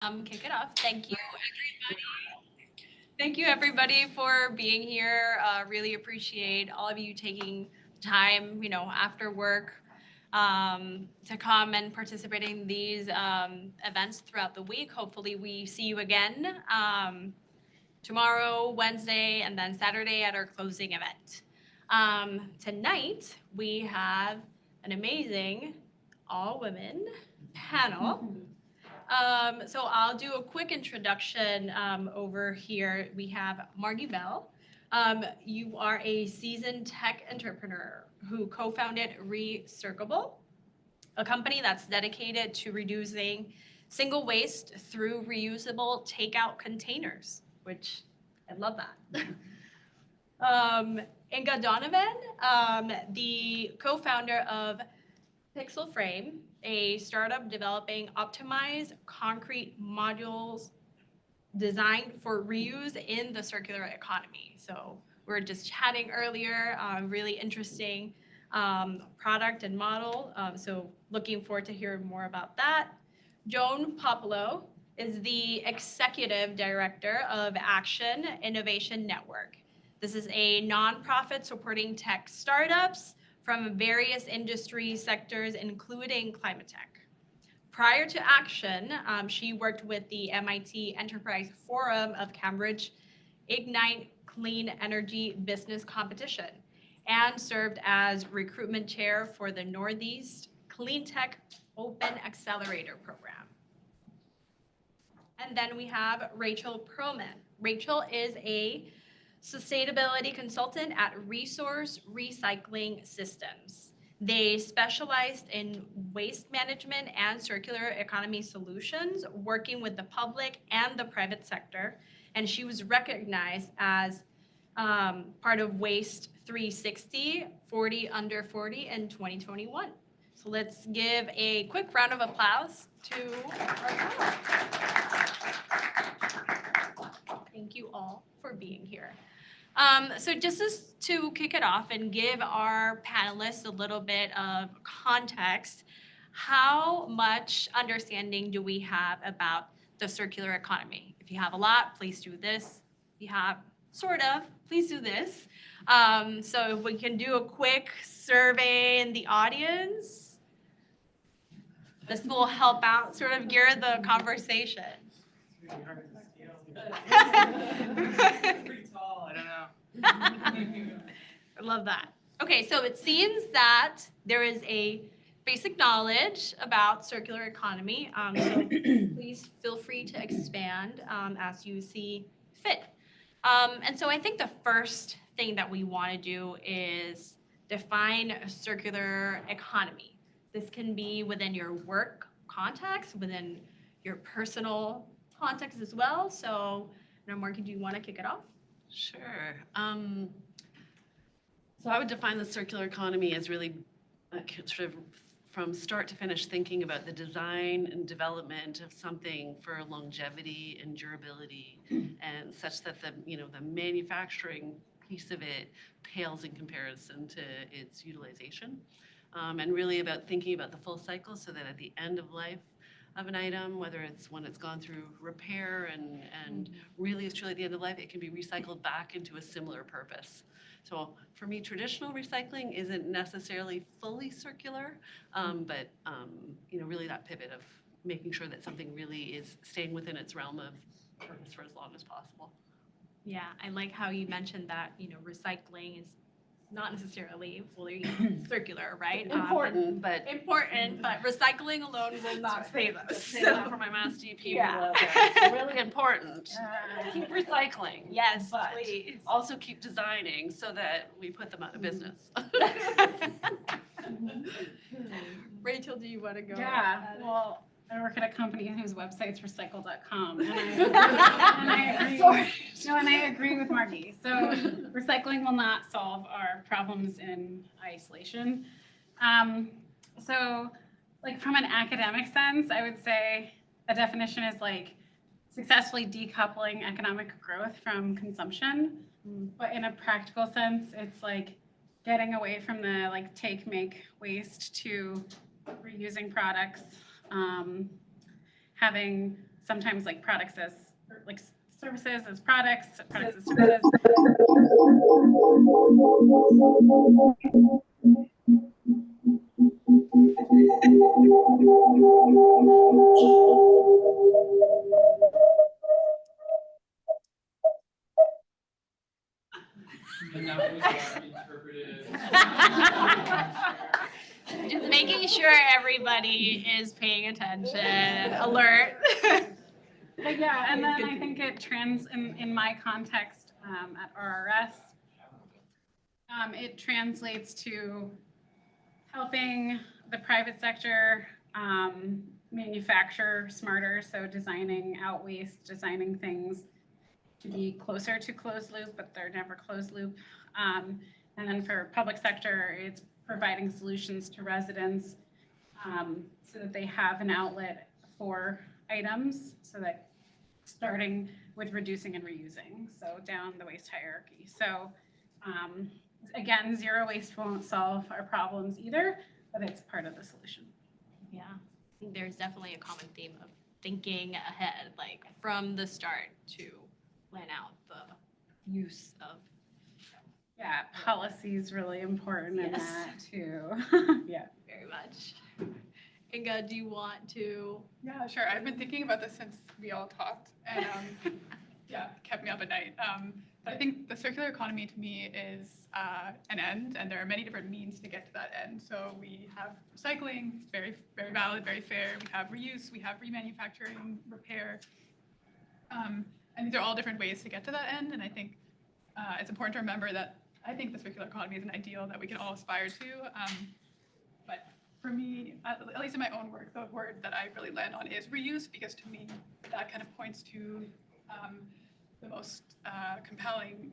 Kick it off. Thank you, everybody. Thank you, everybody, for being here. Really appreciate all of you taking time, after work, to come and participate in these events throughout the week. Hopefully, we see you again tomorrow, Wednesday, and then Saturday at our closing event. Tonight, we have an amazing all-women panel. So I'll do a quick introduction over here. We have Margie Bell. You are a seasoned tech entrepreneur who co-founded Recirclable, a company that's dedicated to reducing single waste through reusable takeout containers, which I love that. Igne Donovan, the co-founder of Pixel Frame, a startup developing optimized concrete modules designed for reuse in the circular economy. So we were just chatting earlier, really interesting product and model. So looking forward to hearing more about that. Joan Popolo is the executive director of Action Innovation Network. This is a nonprofit supporting tech startups from various industry sectors, including climate tech. Prior to Action, she worked with the MIT Enterprise Forum of Cambridge Ignite Clean Energy Business Competition and served as recruitment chair for the Northeast Clean Tech Open Accelerator Program. And then we have Rachel Perlman. Rachel is a sustainability consultant at Resource Recycling Systems. They specialized in waste management and circular economy solutions, working with the public and the private sector. And she was recognized as part of Waste 360, 40 under 40 in 2021. So let's give a quick round of applause to our panel. Thank you all for being here. So just to kick it off and give our panelists a little bit of context, how much understanding do we have about the circular economy? If you have a lot, please do this. If you have sort of, please do this. So if we can do a quick survey in the audience, this will help out, sort of gear the conversation. Pretty tall, I don't know. I love that. Okay, so it seems that there is a basic knowledge about circular economy. So please feel free to expand as you see fit. And so I think the first thing that we want to do is define a circular economy. This can be within your work context, within your personal context as well. So, Margie, do you want to kick it off? Sure. So I would define the circular economy as really sort of from start to finish thinking about the design and development of something for longevity and durability, and such that the manufacturing piece of it pales in comparison to its utilization, and really about thinking about the full cycle so that at the end of life of an item, whether it's when it's gone through repair and really is truly at the end of life, it can be recycled back into a similar purpose. So for me, traditional recycling isn't necessarily fully circular, but really that pivot of making sure that something really is staying within its realm of purpose for as long as possible. Yeah, I like how you mentioned that, recycling is not necessarily fully circular, right? Important, but recycling alone will not save us. Say that for my Mass DP people Yeah. out there. It's really important. Keep recycling. Yes, but please. Also keep designing so that we put them out of business. Rachel, do you want to go? Yeah, well, I work at a company whose website's recycle.com, and I agree with Margie. So recycling will not solve our problems in isolation. So like from an academic sense, I would say a definition is like successfully decoupling economic growth from consumption. But in a practical sense, it's like getting away from the like take, make, waste to reusing products, having sometimes like products as, or like services as products, products as services. And now those are interpreted. Just making sure everybody is paying attention, alert. But yeah, and then I think it in my context at RRS, it translates to helping the private sector manufacture smarter, so designing out waste, designing things to be closer to closed loop, but they're never closed loop. And then for public sector, it's providing solutions to residents so that they have an outlet for items, so that starting with reducing and reusing, so down the waste hierarchy. So again, zero waste won't solve our problems either, but it's part of the solution. Yeah, I think there's definitely a common theme of thinking ahead, like from the start to plan out the use of. Yeah, policy is really important in Yes. that too. Yeah. Very much. Inga, do you want to? Yeah, sure. I've been thinking about this since we all talked, and yeah, kept me up at night. But I think the circular economy to me is an end, and there are many different means to get to that end. So we have recycling, it's very, very valid, very fair. We have reuse, we have remanufacturing, repair, and these are all different ways to get to that end. And I think it's important to remember that I think the circular economy is an ideal that we can all aspire to. But for me, at least in my own work, the word that I really land on is reuse, because to me, that kind of points to the most compelling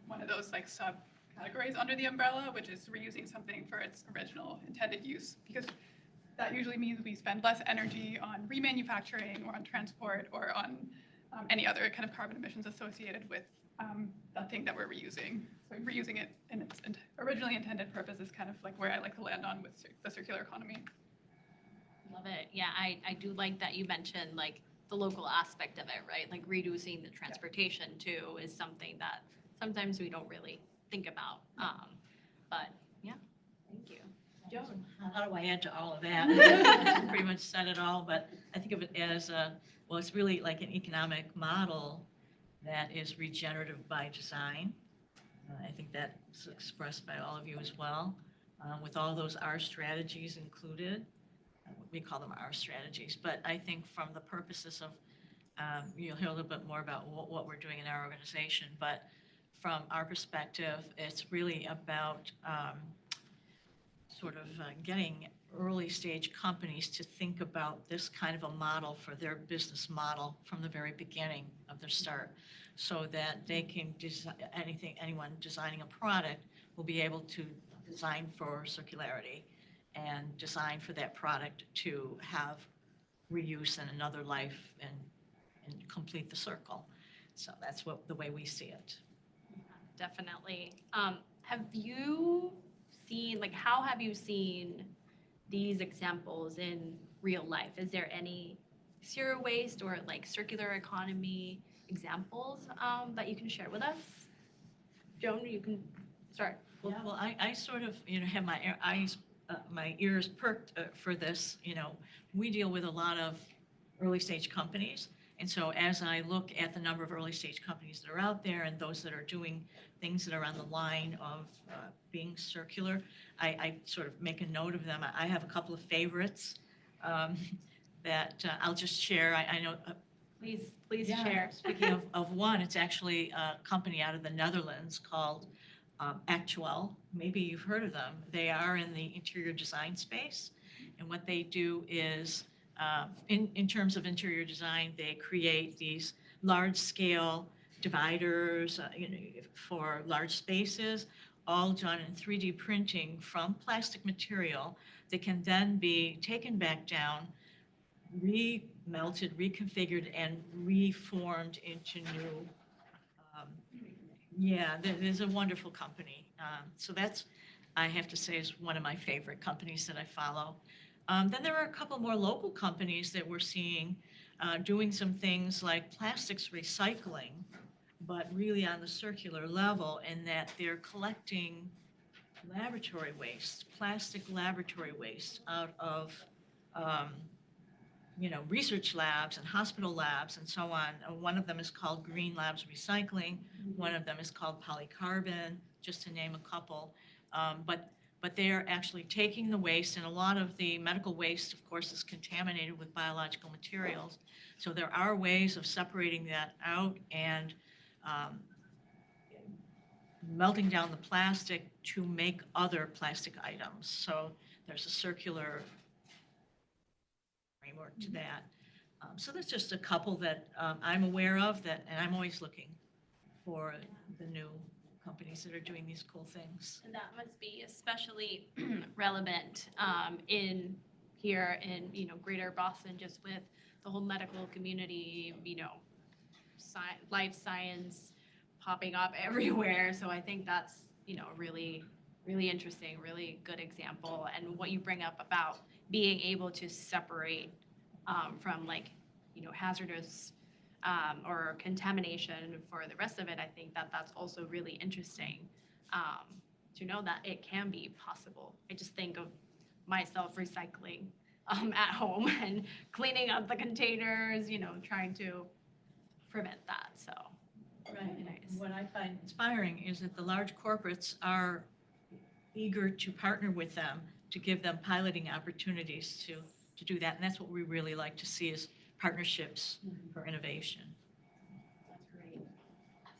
one of those like subcategories under the umbrella, which is reusing something for its original intended use, because that usually means we spend less energy on remanufacturing or on transport or on any other kind of carbon emissions associated with that thing that we're reusing. So reusing it in its originally intended purpose is kind of like where I like to land on with the circular economy. Love it. Yeah, I do like that you mentioned like the local aspect of it, right? Like reducing the transportation too is something that sometimes we don't really think about. But yeah, thank you. Joan, how do I add to all of that? Pretty much said it all, but I think of it as well, it's really like an economic model that is regenerative by design. I think that's expressed by all of you as well, with all those R strategies included. We call them R strategies, but I think from the purposes of, you'll hear a little bit more about what we're doing in our organization, but from our perspective, it's really about getting early stage companies to think about this kind of a model for their business model from the very beginning of their start, so that they can anyone designing a product will be able to design for circularity and design for that product to have reuse and another life and complete the circle. So that's the way we see it. Definitely. Have you seen, like, how have you seen these examples in real life? Is there any zero waste or like circular economy examples that you can share with us? Joan, you can start. Yeah, well, I sort of, have my ears perked for this. We deal with a lot of early stage companies. And so as I look at the number of early stage companies that are out there and those that are doing things that are on the line of being circular, I sort of make a note of them. I have a couple of favorites that I'll just share. I know. Please share. Speaking of one, it's actually a company out of the Netherlands called Actual. Maybe you've heard of them. They are in the interior design space. And what they do is, in terms of interior design, they create these large-scale dividers for large spaces, all done in 3D printing from plastic material that can then be taken back down, remelted, reconfigured, and reformed into new. There's a wonderful company. So that's, I have to say, is one of my favorite companies that I follow. Then there are a couple more local companies that we're seeing doing some things like plastics recycling, but really on the circular level, in that they're collecting laboratory waste, plastic laboratory waste out of, research labs and hospital labs and so on. One of them is called Green Labs Recycling. One of them is called polycarbon, just to name a couple. But they are actually taking the waste, and a lot of the medical waste, of course, is contaminated with biological materials. So there are ways of separating that out and melting down the plastic to make other plastic items. So there's a circular framework to that. So that's just a couple that I'm aware of, and I'm always looking for the new companies that are doing these cool things. And that must be especially relevant in here in, greater Boston, just with the whole medical community, life science popping up everywhere. So I think that's, really, really interesting, really good example. And what you bring up about being able to separate from hazardous or contamination for the rest of it, I think that's also really interesting to know that it can be possible. I just think of myself recycling at home and cleaning up the containers, trying to prevent that. So, Right. nice. What I find inspiring is that the large corporates are eager to partner with them to give them piloting opportunities to do that. And that's what we really like to see, is partnerships for innovation. That's great.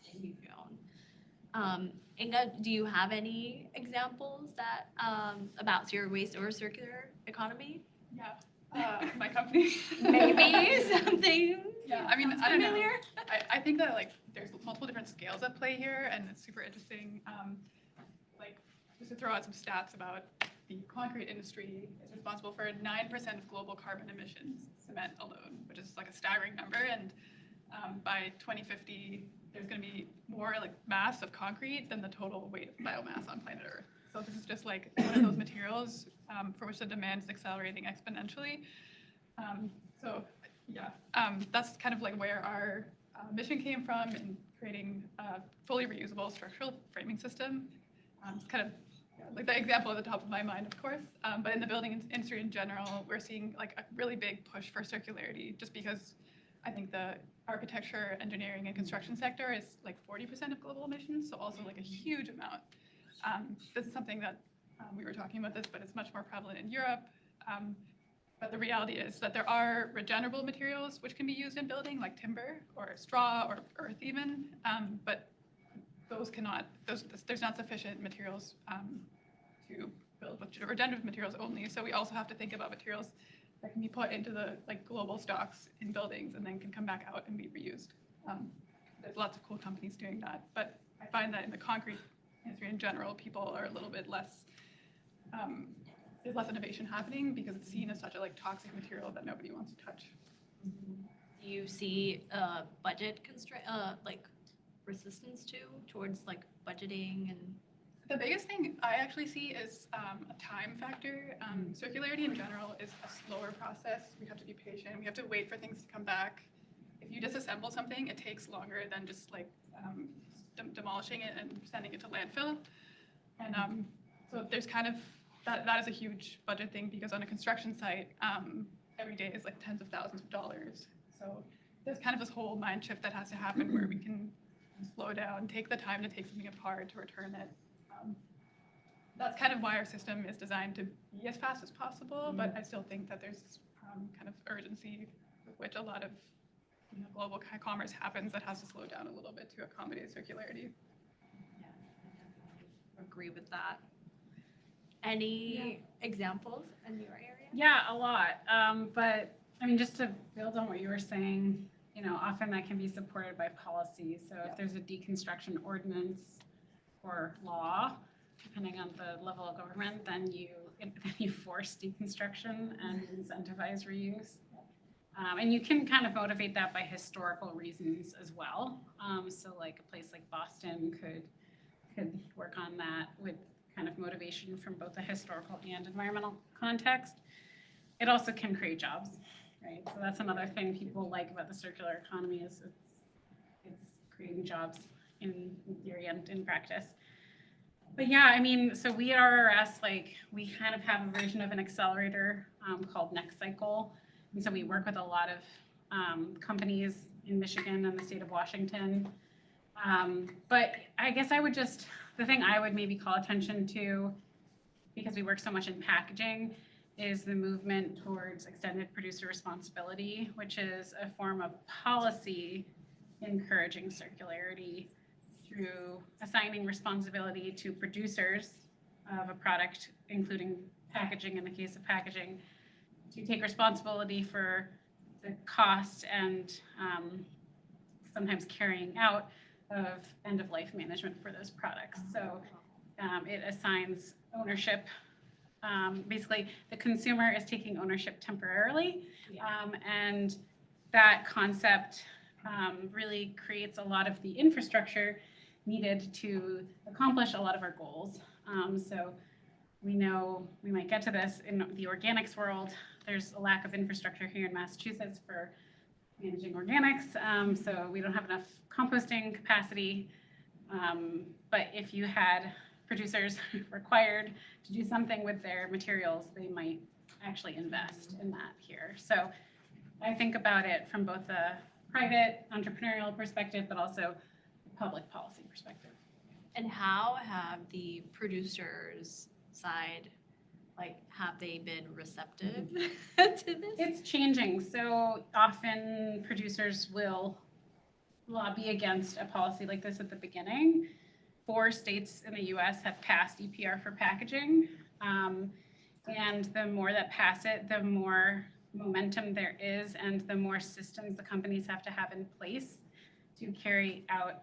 Thank you, Joan. Igne, do you have any examples that about zero waste or circular economy? Yeah, my company. Maybe something. Yeah, I mean, sounds I don't know. familiar? I think that there's multiple different scales at play here, and it's super interesting. Just to throw out some stats about the concrete industry, is responsible for 9% of global carbon emissions, cement alone, which is a staggering number. And by 2050, there's going to be more mass of concrete than the total weight of biomass on planet Earth. So this is just one of those materials for which the demand is accelerating exponentially. That's kind of where our mission came from in creating a fully reusable structural framing system. It's kind of the example at the top of my mind, of course. But in the building industry in general, we're seeing a really big push for circularity, just because I think the architecture, engineering, and construction sector is 40% of global emissions, so also a huge amount. This is something that we were talking about this, but it's much more prevalent in Europe. But the reality is that there are regenerable materials which can be used in building, like timber or straw or earth even, but there's not sufficient materials to build with regenerative materials only. So we also have to think about materials that can be put into the global stocks in buildings and then can come back out and be reused. There's lots of cool companies doing that, but I find that in the concrete industry in general, people are a little bit less, there's less innovation happening because it's seen as such a toxic material that nobody wants to touch. Do you see budget constraint, resistance towards budgeting and? The biggest thing I actually see is a time factor. Circularity in general is a slower process. We have to be patient. We have to wait for things to come back. If you disassemble something, it takes longer than just demolishing it and sending it to landfill. And so there's kind of, that is a huge budget thing, because on a construction site, every day is tens of thousands of dollars. So there's kind of this whole mind shift that has to happen where we can slow down, take the time to take something apart, to return it. That's kind of why our system is designed to be as fast as possible, but I still think that there's kind of urgency with which a lot of global commerce happens that has to slow down a little bit to accommodate circularity. Yeah, I agree with that. Any examples in your area? Yeah, a lot. But I mean, just to build on what you were saying, often that can be supported by policy. So if there's a deconstruction ordinance or law, depending on the level of government, then you force deconstruction and incentivize reuse. And you can kind of motivate that by historical reasons as well. So a place like Boston could work on that with kind of motivation from both a historical and environmental context. It also can create jobs. right? So that's another thing people like about the circular economy is it's creating jobs in theory and in practice. But yeah, I mean, so we at RRS, like, we kind of have a version of an accelerator called Next Cycle. And so we work with a lot of companies in Michigan and the state of Washington. But I guess the thing I would maybe call attention to, because we work so much in packaging, is the movement towards extended producer responsibility, which is a form of policy encouraging circularity through assigning responsibility to producers of a product, including packaging in the case of packaging, to take responsibility for the cost and sometimes carrying out of end-of-life management for those products. So it assigns ownership. Basically, the consumer is taking ownership temporarily, and that concept really creates a lot of the infrastructure needed to accomplish a lot of our goals. So we know, we might get to this, in the organics world, there's a lack of infrastructure here in Massachusetts for managing organics, so we don't have enough composting capacity. But if you had producers required to do something with their materials, they might actually invest in that here. So I think about it from both a private entrepreneurial perspective, but also a public policy perspective. And how have the producers side, like, have they been receptive to this? It's changing. So often producers will lobby against a policy like this at the beginning. 4 states in the US have passed EPR for packaging. And the more that pass it, the more momentum there is and the more systems the companies have to have in place to carry out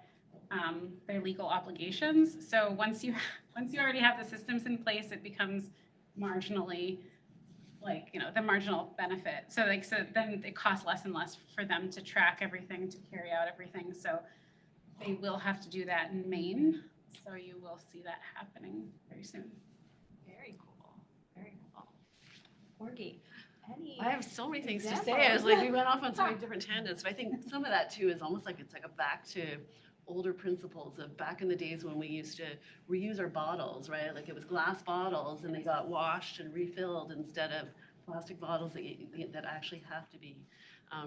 their legal obligations. So once you already have the systems in place, it becomes marginally, like, the marginal benefit. So then it costs less and less for them to track everything, to carry out everything. So they will have to do that in Maine. So you will see that happening very soon. Very cool. Very cool. Margie, any? I have so many things to say. examples? I was like, we went off on so many different tangents, but I think some of that too is almost like it's like a back to older principles of back in the days when we used to reuse our bottles, right? Like it was glass bottles and they got washed and refilled instead of plastic bottles that actually have to be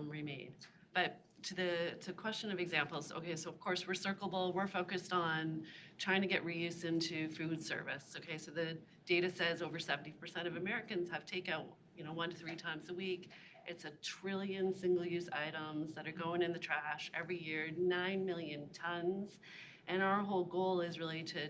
remade. But to the question of examples, okay, so of course Recirclable, we're focused on trying to get reuse into food service. Okay, so the data says over 70% of Americans have takeout, 1 to 3 times a week. It's 1 trillion single-use items that are going in the trash every year, 9 million tons. And our whole goal is really to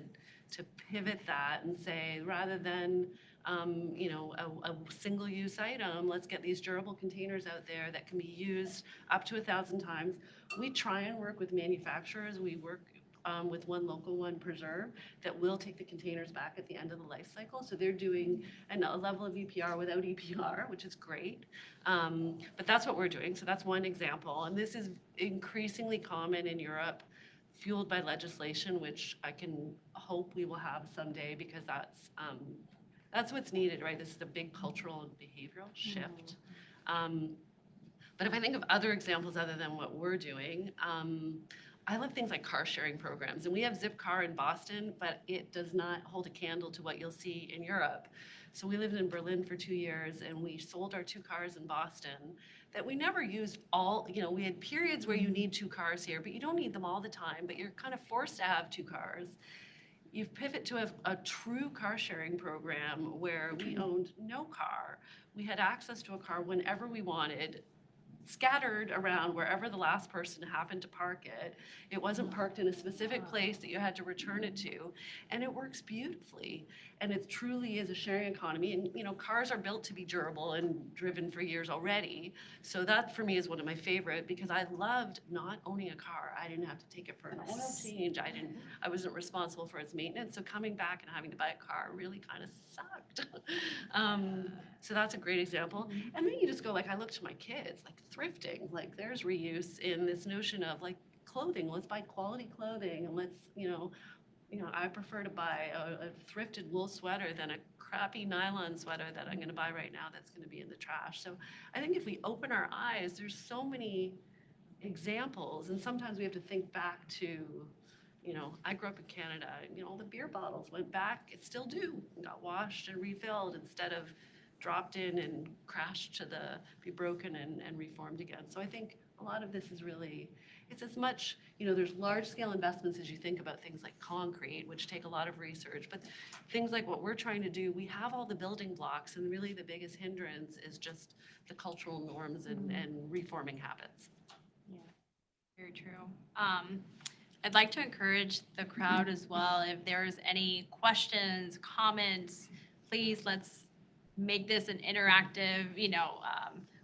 pivot that and say, rather than a single-use item, let's get these durable containers out there that can be used up to 1,000 times. We try and work with manufacturers. We work with one local one, Preserve, that will take the containers back at the end of the life cycle. So they're doing a level of EPR without EPR, which is great. But that's what we're doing. So that's one example. And this is increasingly common in Europe, fueled by legislation, which I can hope we will have someday, because that's what's needed, right? This is a big cultural and behavioral shift. But if I think of other examples other than what we're doing, I love things like car sharing programs. And we have Zipcar in Boston, but it does not hold a candle to what you'll see in Europe. So we lived in Berlin for 2 years and we sold our 2 cars in Boston that we never used all, we had periods where you need 2 cars here, but you don't need them all the time, but you're kind of forced to have 2 cars. You've pivoted to a true car sharing program where we owned no car. We had access to a car whenever we wanted, scattered around wherever the last person happened to park it. It wasn't parked in a specific place that you had to return it to. And it works beautifully. And it truly is a sharing economy. And cars are built to be durable and driven for years already. So that for me is one of my favorite, because I loved not owning a car. I didn't have to take it for an oil change. I wasn't responsible for its maintenance. So coming back and having to buy a car really kind of sucked. So that's a great example. And then you just go, I look to my kids, thrifting, there's reuse in this notion of clothing. Let's buy quality clothing, and let's, I prefer to buy a thrifted wool sweater than a crappy nylon sweater that I'm gonna buy right now that's gonna be in the trash. So I think if we open our eyes, there's so many examples, and sometimes we have to think back to, you know, I grew up in Canada, and, you know, all the beer bottles went back, it still do, and got washed and refilled instead of dropped in and crashed to be broken and reformed again. So I think a lot of this is really, it's as much, you know, there's large scale investments as you think about things like concrete, which take a lot of research, but things like what we're trying to do, we have all the building blocks, and really the biggest hindrance is just the cultural norms and reforming habits. Very true. I'd like to encourage the crowd as well. If there's any questions, comments, please let's make this an interactive,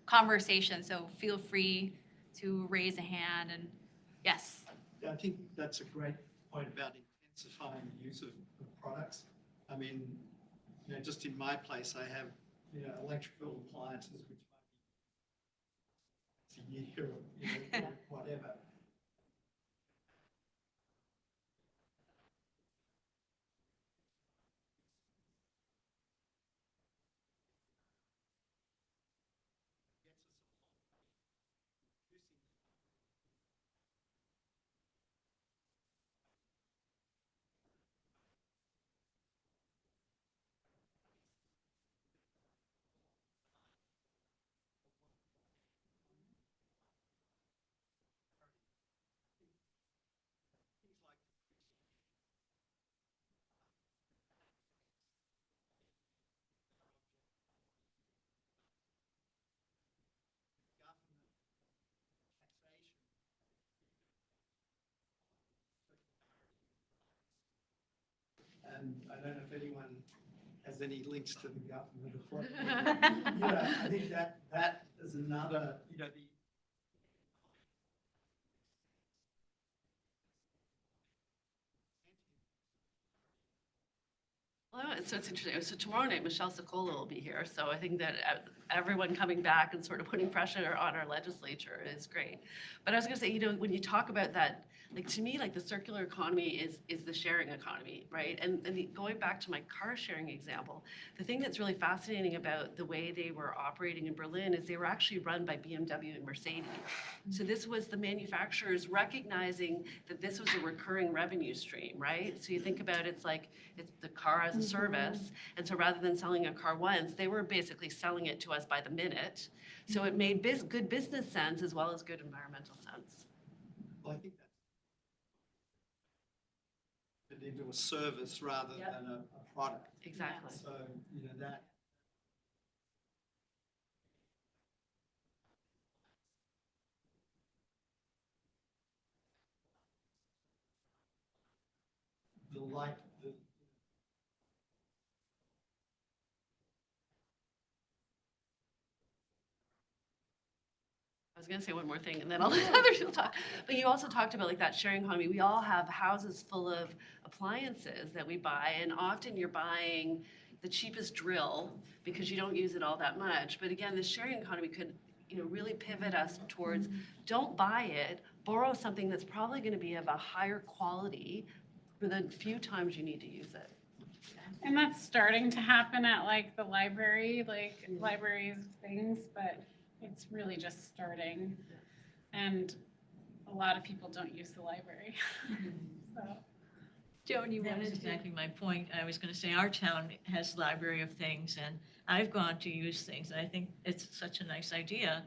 conversation. So feel free to raise a hand. And yes. Yeah, I think that's a great point about intensifying the use of products. I mean, you know, just in my place, I have, you know, electrical appliances which might be a year or, you know, or whatever. And I don't know if anyone has any links to the government or what. You know, I think that is another, you know, Well, it's interesting. So tomorrow night, Michelle Sokola will be here. So I think that everyone coming back and sort of putting pressure on our legislature is great. But I was going to say, you know, when you talk about that, like to me, like the circular economy is the sharing economy, right? And going back to my car sharing example, the thing that's really fascinating about the way they were operating in Berlin is they were actually run by BMW and Mercedes. So this was the manufacturers recognizing that this was a recurring revenue stream, right? So you think about it's like it's the car as a service, and so rather than selling a car once, they were basically selling it to us by the minute. So it made good business sense as well as good environmental sense. well, I think that's into a service rather than a product. Exactly. So, you know, that. The light, I was going to say one more thing, and then I'll let other people talk. But you also talked about like that sharing economy. We all have houses full of appliances that we buy, and often you're buying the cheapest drill because you don't use it all that much. But again, the sharing economy could, you know, really pivot us towards don't buy it, borrow something that's probably going to be of a higher quality for the few times you need to use it. And that's starting to happen at like the library, like libraries things, but it's really just starting. And a lot of people don't use the library. So. Joan, you That wanted was to? exactly my point. I was going to say our town has library of things, and I've gone to use things, and I think it's such a nice idea.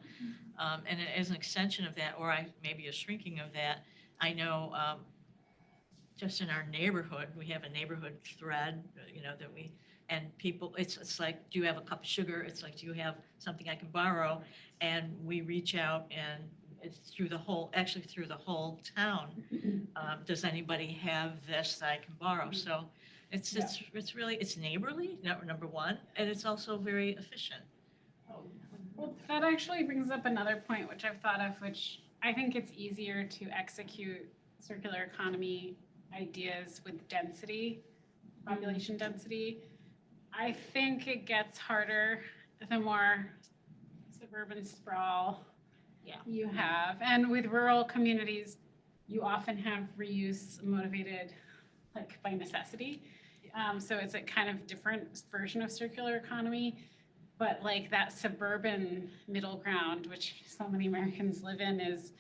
And as an extension of that, or maybe a shrinking of that, I know just in our neighborhood, we have a neighborhood thread, you know, that and people, it's like, do you have a cup of sugar? It's like, do you have something I can borrow? And we reach out, and it's through the whole town. Does anybody have this that I can borrow? So it's really, it's neighborly, number one, and it's also very efficient. Well, that actually brings up another point, which I've thought of, which I think it's easier to execute circular economy ideas with density, population density. I think it gets harder the more suburban sprawl you have. And with rural communities, you often have reuse motivated like by necessity. So it's a kind of different version of circular economy. But like that suburban middle ground, which so many Americans live in, is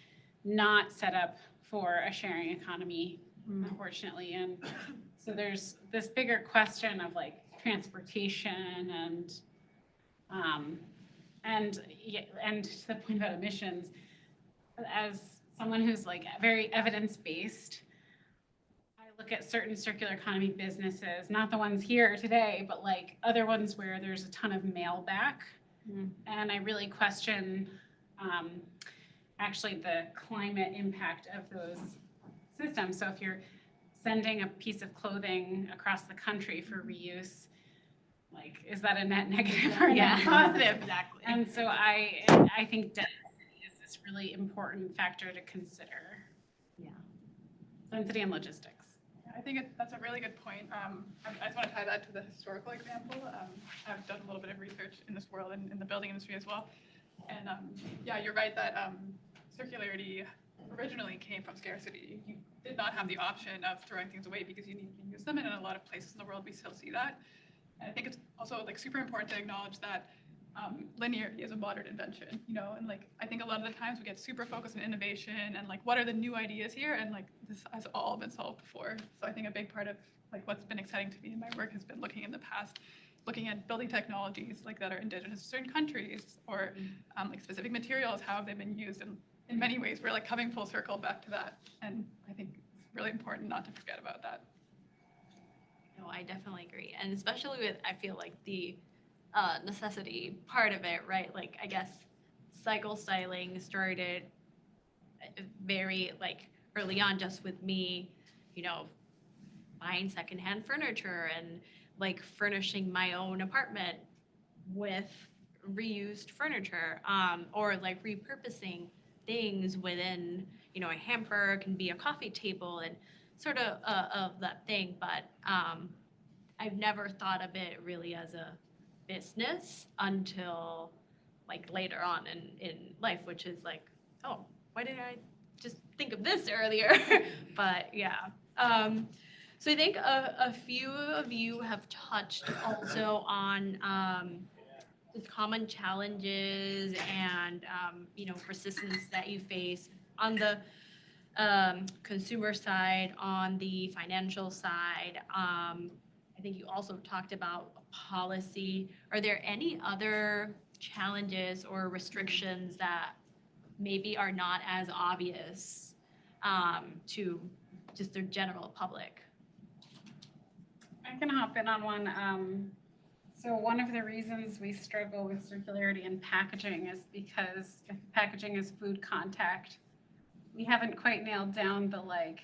not set up for a sharing economy, unfortunately. And so there's this bigger question of like transportation and to the point about emissions, as someone who's like very evidence-based, I look at certain circular economy businesses, not the ones here today, but like other ones where there's a ton of mail back. And I really question actually the climate impact of those systems. So if you're sending a piece of clothing across the country for reuse, like, is that a net negative or a net positive? Exactly. And so I think density is this really important factor to consider. Yeah. Density and logistics. I think that's a really good point. I just want to tie that to the historical example. I've done a little bit of research in this world and in the building industry as well. And yeah, you're right that circularity originally came from scarcity. You did not have the option of throwing things away because you need to use them, and in a lot of places in the world we still see that. And I think it's also like super important to acknowledge that linearity is a modern invention, you know, and like I think a lot of the times we get super focused on innovation and like what are the new ideas here, and like this has all been solved before. So I think a big part of like what's been exciting to me in my work has been looking in the past, looking at building technologies like that are indigenous to certain countries, or like specific materials, how have they been used, and in many ways we're like coming full circle back to that, and I think it's really important not to forget about that. No, I definitely agree. And especially with, I feel like the necessity part of it, right? Like, I guess cycle styling started very like early on just with me, you know, buying secondhand furniture and like furnishing my own apartment with reused furniture, or like repurposing things within, you know, a hamper can be a coffee table and sort of that thing. But I've never thought of it really as a business until like later on in life, which is like, oh, why didn't I just think of this earlier? But yeah. So I think a few of you have touched also on just common challenges and you know, persistence that you face on the consumer side, on the financial side. I think you also talked about policy. Are there any other challenges or restrictions that maybe are not as obvious to just the general public? I can hop in on one. So one of the reasons we struggle with circularity in packaging is because if packaging is food contact, we haven't quite nailed down the like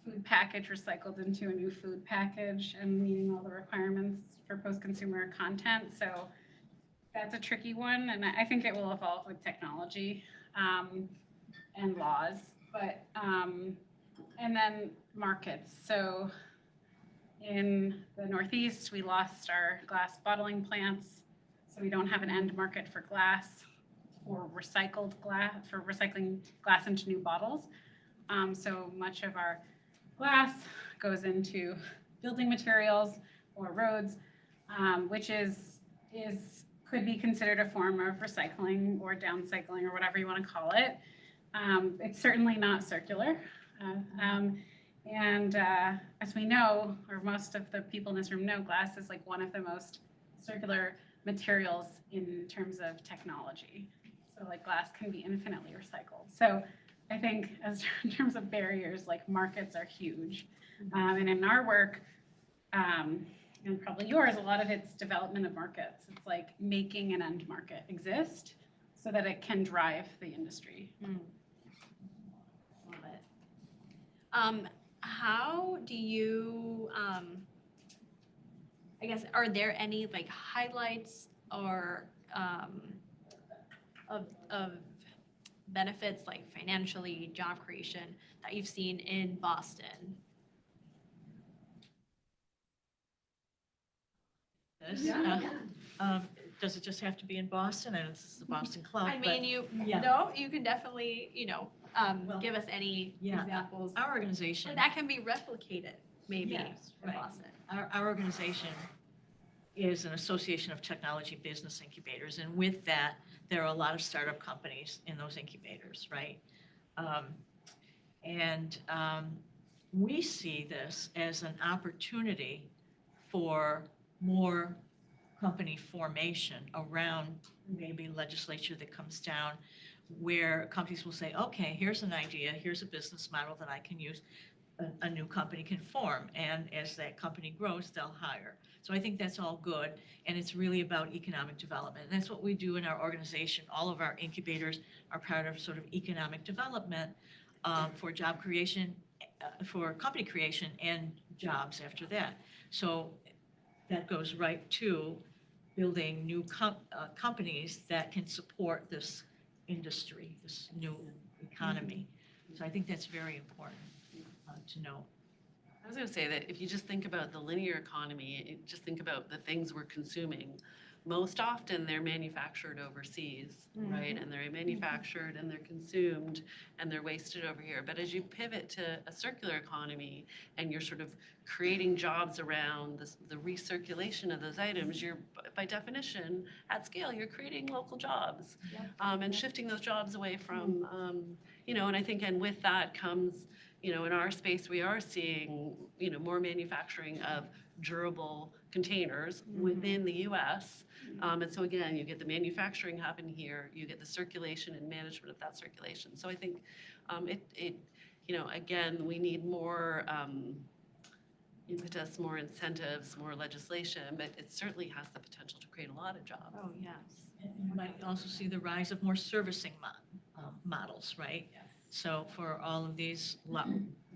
food package recycled into a new food package and meeting all the requirements for post-consumer content. So that's a tricky one, and I think it will evolve with technology and laws. But and then markets. So in the Northeast, we lost our glass bottling plants, so we don't have an end market for glass, for recycled glass, for recycling glass into new bottles. So much of our glass goes into building materials or roads, which could be considered a form of recycling or downcycling or whatever you want to call it. It's certainly not circular. As we know, or most of the people in this room know, glass is like one of the most circular materials in terms of technology. So like glass can be infinitely recycled. So I think as in terms of barriers, like markets are huge. And in our work, and probably yours, a lot of it's development of markets. It's like making an end market exist so that it can drive the industry. Love it. How do you, I guess, are there any like highlights or of benefits like financially, job creation that you've seen in Boston? Does it just have to be in Boston? And it's the Boston Club. I mean, you can definitely, you know, Well, give us any yeah. examples. Our organization. Or that can be replicated. maybe Yes, in right. Boston. Our organization is an association of technology business incubators, and with that, there are a lot of startup companies in those incubators, right? We see this as an opportunity for more company formation around maybe legislature that comes down, where companies will say, okay, here's an idea, here's a business model that I can use, a new company can form, and as that company grows, they'll hire. So I think that's all good, and it's really about economic development. And that's what we do in our organization. All of our incubators are part of sort of economic development for job creation, for company creation and jobs after that. So that goes right to building new companies that can support this industry, this new economy. So I think that's very important to know. I was going to say that if you just think about the linear economy, just think about the things we're consuming. Most often they're manufactured overseas, right? And they're manufactured and they're consumed and they're wasted over here. But as you pivot to a circular economy and you're sort of creating jobs around the recirculation of those items, you're, by definition, at scale, you're creating local jobs and shifting those jobs away from, and I think, and with that comes, in our space, we are seeing, more manufacturing of durable containers within the U.S. And so again, you get the manufacturing happen here, you get the circulation and management of that circulation. So I think again, we need more impetus, more incentives, more legislation, but it certainly has the potential to create a lot of jobs. Oh, yes. And you might also see the rise of more servicing models, right? So for all of these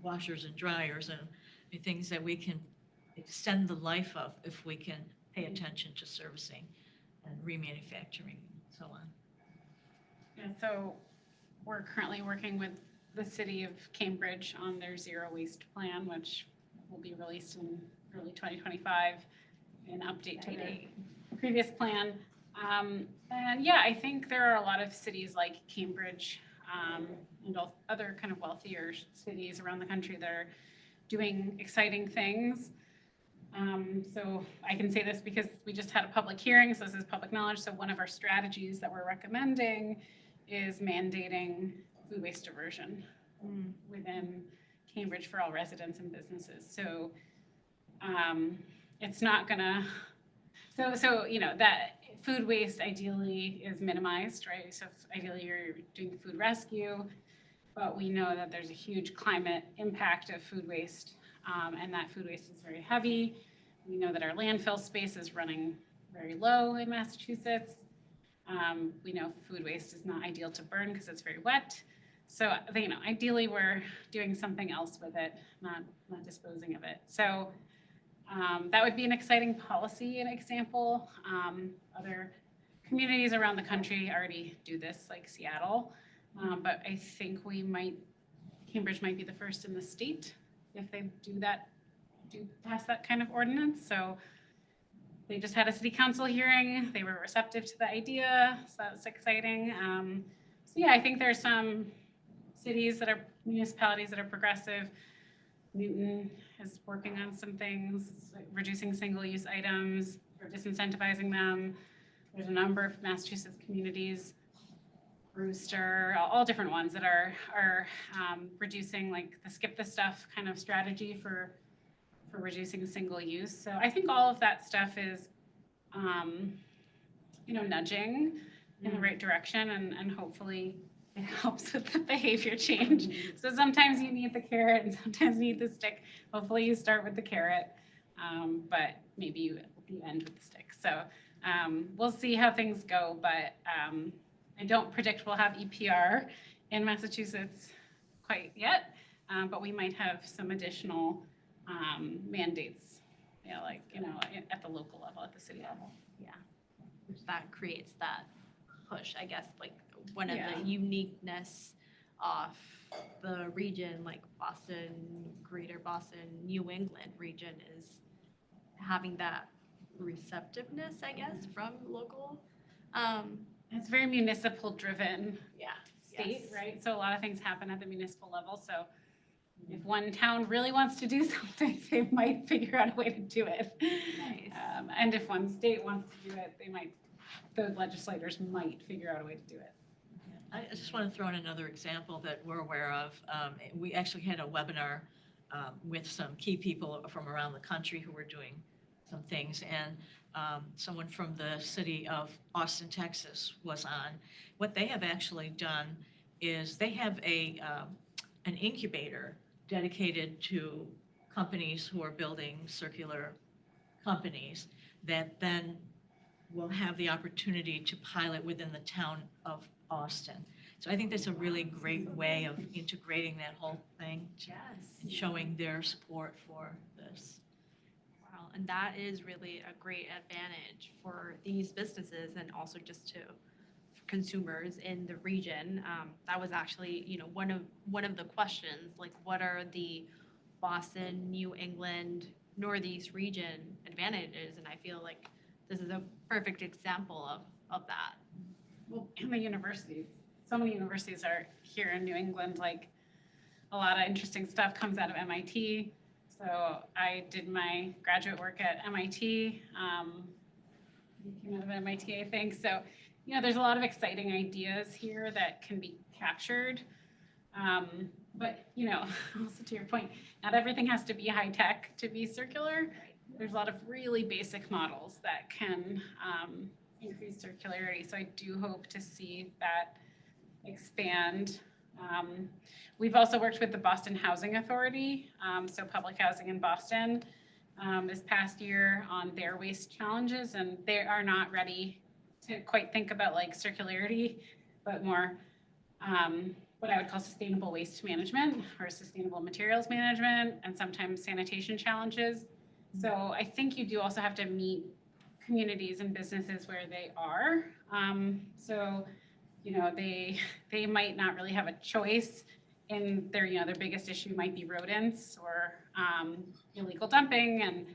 washers and dryers and things that we can extend the life of if we can pay attention to servicing and remanufacturing and so on. Yeah, so we're currently working with the city of Cambridge on their zero waste plan, which will be released in early 2025, an update to their previous plan. And yeah, I think there are a lot of cities like Cambridge and other kind of wealthier cities around the country that are doing exciting things. So I can say this because we just had a public hearing, so this is public knowledge. So one of our strategies that we're recommending is mandating food waste diversion within Cambridge for all residents and businesses. So it's not gonna, so that food waste ideally is minimized, right? So ideally you're doing food rescue, but we know that there's a huge climate impact of food waste, and that food waste is very heavy. We know that our landfill space is running very low in Massachusetts. We know food waste is not ideal to burn because it's very wet. So, ideally we're doing something else with it, not disposing of it. So that would be an exciting policy, an example. Other communities around the country already do this, like Seattle. But I think Cambridge might be the first in the state if they do pass that kind of ordinance. So they just had a city council hearing. They were receptive to the idea, so that's exciting. So yeah, I think there's some municipalities that are progressive. Newton is working on some things, like reducing single-use items or disincentivizing them. There's a number of Massachusetts communities, Brewster, all different ones that are reducing, like the skip the stuff kind of strategy for reducing single use. So I think all of that stuff is, nudging in the right direction, and hopefully it helps with the behavior change. So sometimes you need the carrot and sometimes you need the stick. Hopefully you start with the carrot, but maybe you end with the stick. So we'll see how things go, but I don't predict we'll have EPR in Massachusetts quite yet, but we might have some additional mandates, at the local level, at the city level. That creates that push, I guess, like one of Yeah. the uniqueness of the region, like Boston, greater Boston, New England region, is having that receptiveness, I guess, from local. It's very municipal driven Yeah. state, yes. right? So a lot of things happen at the municipal level. So If one town really wants to do something, they might figure out a way to do it. Nice. And if one state wants to do it, those legislators might figure out a way to do it. I just want to throw in another example that we're aware of. We actually had a webinar with some key people from around the country who were doing some things, and someone from the city of Austin, Texas was on. What they have actually done is they have an incubator dedicated to companies who are building circular companies that then will have the opportunity to pilot within the town of Austin. So I think that's a really great way of integrating that whole thing and showing their support for this. Wow, and that is really a great advantage for these businesses and also just to consumers in the region. That was actually, one of the questions, like what are the Boston, New England, Northeast region advantages? And I feel like this is a perfect example of that. Well, and the universities, so many universities are here in New England, like a lot of interesting stuff comes out of MIT. So I did my graduate work at MIT. You came out of MIT, I think. So, there's a lot of exciting ideas here that can be captured. But, also to your point, not everything has to be high tech to be circular. There's a lot of really basic models that can increase circularity. So I do hope to see that expand. We've also worked with the Boston Housing Authority, so public housing in Boston, this past year on their waste challenges, and they are not ready to quite think about like circularity, but more what I would call sustainable waste management or sustainable materials management, and sometimes sanitation challenges. So I think you do also have to meet communities and businesses where they are. So, they might not really have a choice in their biggest issue might be rodents or illegal dumping, and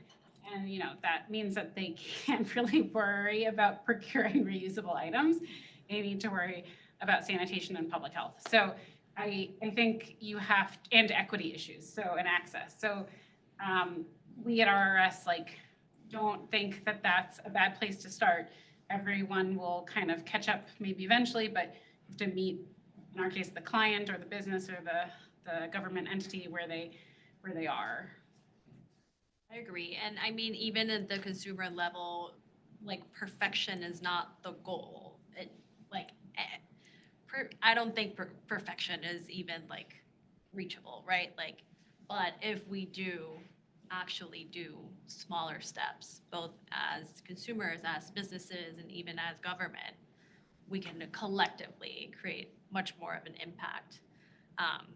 that means that they can't really worry about procuring reusable items. They need to worry about sanitation and public health. So I think you have, and equity issues, and access. So we at RRS don't think that that's a bad place to start. Everyone will kind of catch up maybe eventually, but you have to meet, in our case, the client or the business or the government entity where they are. I agree. And I mean, even at the consumer level, perfection is not the goal. I don't think perfection is even reachable, right? But if we do actually do smaller steps, both as consumers, as businesses, and even as government, we can collectively create much more of an impact.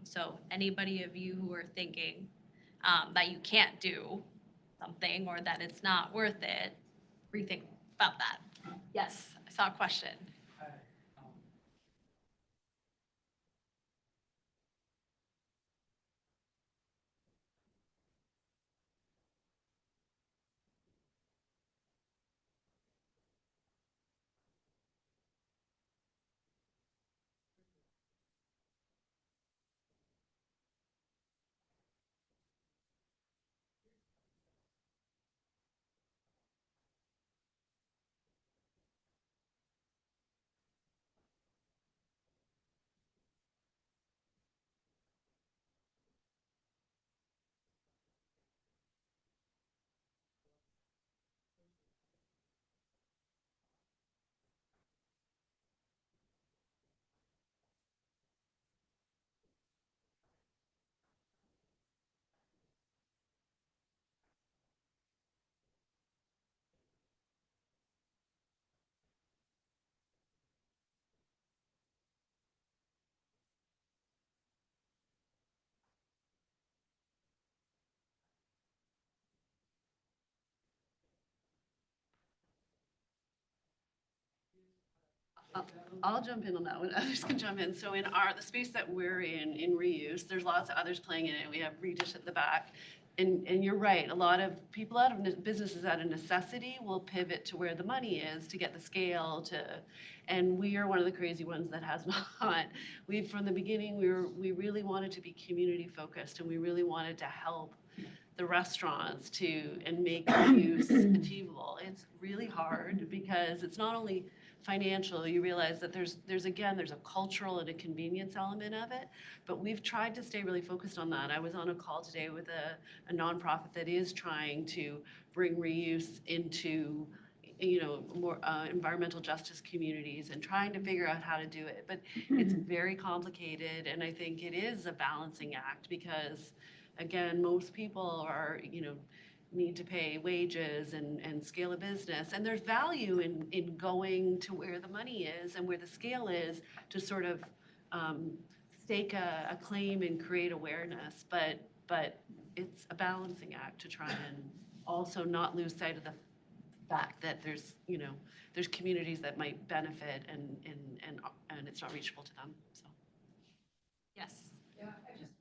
So anybody of you who are thinking that you can't do something or that it's not worth it, rethink about that. Yes, I saw a question. I'll jump in on that one. Others can jump in. So in the space that we're in reuse, there's lots of others playing in it. We have Redish at the back. and you're right, a lot of people out of businesses out of necessity will pivot to where the money is to get the scale and we are one of the crazy ones that has not. From the beginning, we really wanted to be community focused and we really wanted to help the restaurants and make use achievable. It's really hard because it's not only financial, you realize that there's a cultural and a convenience element of it, but we've tried to stay really focused on that. I was on a call today with a nonprofit that is trying to bring reuse into more environmental justice communities and trying to figure out how to do it. But it's very complicated, and I think it is a balancing act because, again, most people are, need to pay wages and scale a business. And there's value in going to where the money is and where the scale is to sort of stake a claim and create awareness. But it's a balancing act to try and also not lose sight of the fact that there's communities that might benefit and it's not reachable to them. So. Yes. Yeah, I just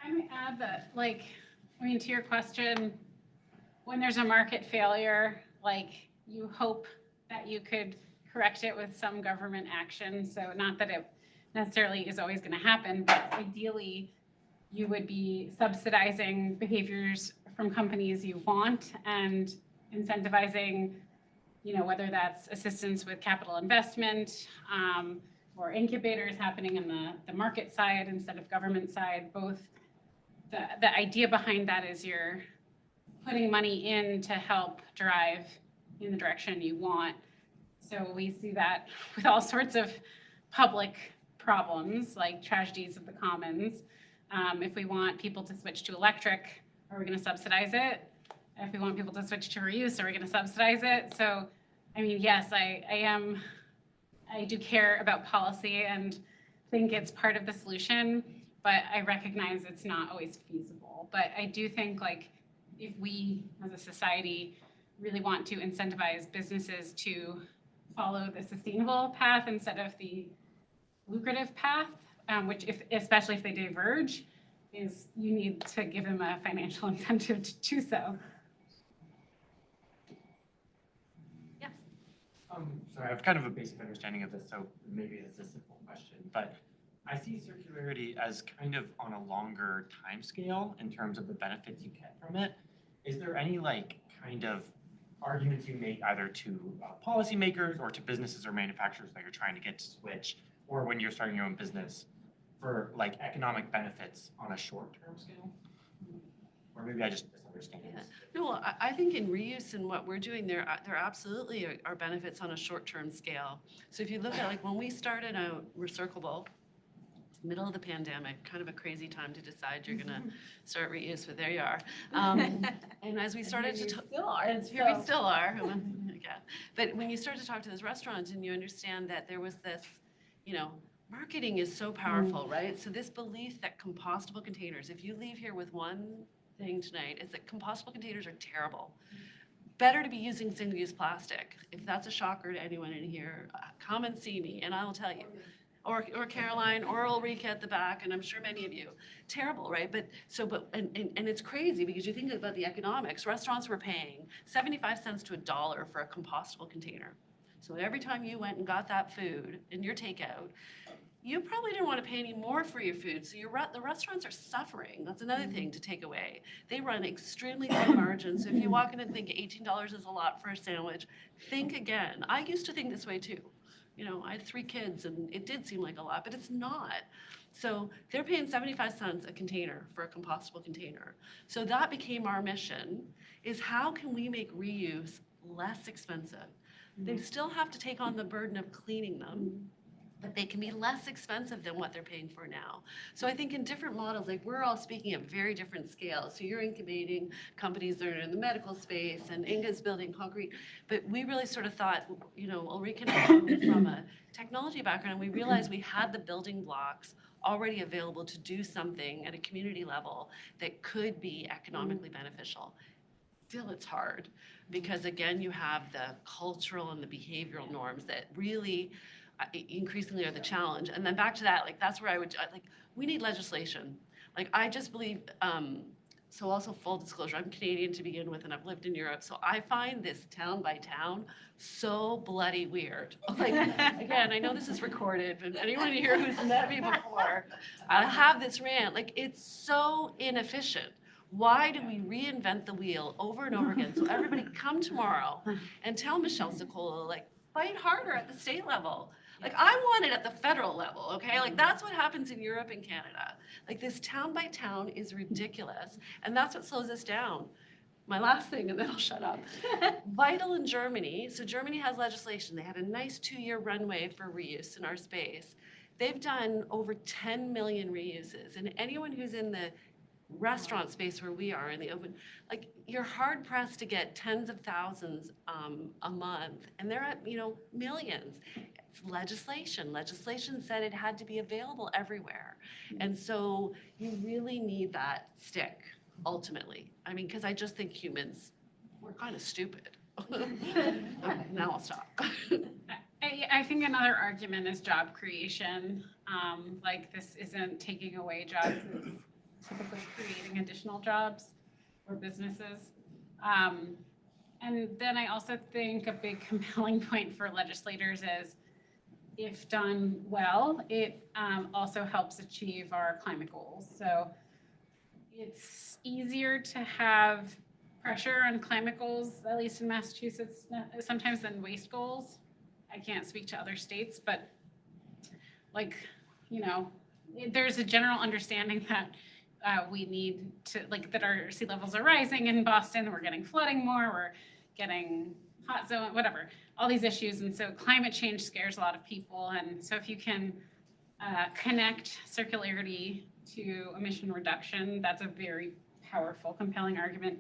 I might add that, to your question, when there's a market failure, you hope that you could correct it with some government action. So not that it necessarily is always going to happen, but ideally, you would be subsidizing behaviors from companies you want and incentivizing, whether that's assistance with capital investment, or incubators happening in the market side instead of government side. Both the idea behind that is you're putting money in to help drive in the direction you want. So we see that with all sorts of public problems, like tragedies of the commons. If we want people to switch to electric, are we going to subsidize it? If we want people to switch to reuse, are we going to subsidize it? So, yes, I do care about policy and think it's part of the solution, but I recognize it's not always feasible. But I do think if we as a society really want to incentivize businesses to follow the sustainable path instead of the lucrative path, which especially if they diverge, is you need to give them a financial incentive to do so. Sorry, I have kind of a basic understanding of this, so maybe it's a simple question, but I see circularity as kind of on a longer time scale in terms of the benefits you get from it. Is there any kind of arguments you make either to policymakers or to businesses or manufacturers that you're trying to get to switch, or when you're starting your own business, for economic benefits on a short-term scale? Or maybe I just misunderstand. Yeah. No, I think in reuse and what we're doing, there absolutely are benefits on a short-term scale. So if you look at, like, when we started out Recirclable, middle of the pandemic, kind of a crazy time to decide you're gonna start reuse, but there you are. And as we started to talk, here we still are. Yeah. But when you start to talk to those restaurants and you understand that there was this, you know, marketing is so powerful, right? So this belief that compostable containers, if you leave here with one thing tonight, is that compostable containers are terrible. Better to be using single-use plastic. If that's a shocker to anyone in here, come and see me and I will tell you. Or Caroline, or Ulrika at the back, and I'm sure many of you. Terrible, right? But it's crazy because you think about the economics. Restaurants were paying 75 cents to $1 for a compostable container. So every time you went and got that food in your takeout, you probably didn't want to pay any more for your food. So the restaurants are suffering. That's another thing to take away. They run extremely thin margins. So if you walk in and think $18 is a lot for a sandwich, think again. I used to think this way too. You know, I had 3 kids and it did seem like a lot, but it's not. So they're paying 75 cents a container for a compostable container. So that became our mission, is how can we make reuse less expensive? They still have to take on the burden of cleaning them, but they can be less expensive than what they're paying for now. So I think in different models, like, we're all speaking at very different scales. So you're incubating companies that are in the medical space, and Inga's building concrete. But we really sort of thought, you know, Ulrika and I come from a technology background, we realized we had the building blocks already available to do something at a community level that could be economically beneficial. Still, it's hard because, again, you have the cultural and the behavioral norms that really increasingly are the challenge. And then back to that, like, that's where I would, like, we need legislation. Like, I just believe, so also full disclosure, I'm Canadian to begin with and I've lived in Europe. So I find this town by town so bloody weird. Like, again, I know this is recorded, but anyone here who's met me before, I have this rant. Like, it's so inefficient. Why do we reinvent the wheel over and over again? So everybody come tomorrow and tell Michelle Sokola, like, fight harder at the state level. Like, I want it at the federal level, okay? Like, that's what happens in Europe and Canada. Like, this town by town is ridiculous, and that's what slows us down. My last thing, and then I'll shut up. Vital in Germany, so Germany has legislation. They had a nice 2-year runway for reuse in our space. They've done over 10 million reuses, and anyone who's in the restaurant space where we are in the open, like, you're hard pressed to get tens of thousands a month, and they're at, you know, millions. It's legislation. Legislation said it had to be available everywhere. And so you really need that stick, ultimately. I mean, because I just think humans, we're kind of stupid. Now I'll stop. I think another argument is job creation. Like, this isn't taking away jobs, it's typically creating additional jobs for businesses. And then I also think a big compelling point for legislators is, if done well, it also helps achieve our climate goals. So it's easier to have pressure on climate goals, at least in Massachusetts, sometimes than waste goals. I can't speak to other states, but, like, you know, there's a general understanding that we need to, like, that our sea levels are rising in Boston, we're getting flooding more, we're getting hot zone, whatever, all these issues. And so climate change scares a lot of people. And so if you can connect circularity to emission reduction, that's a very powerful, compelling argument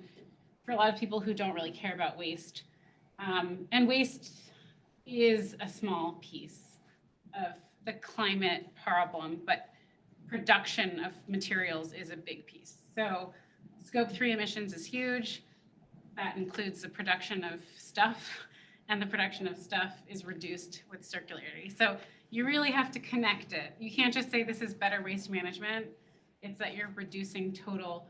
for a lot of people who don't really care about waste. And waste is a small piece of the climate problem, but production of materials is a big piece. So Scope 3 emissions is huge. That includes the production of stuff, and the production of stuff is reduced with circularity. So you really have to connect it. You can't just say this is better waste management. It's that you're reducing total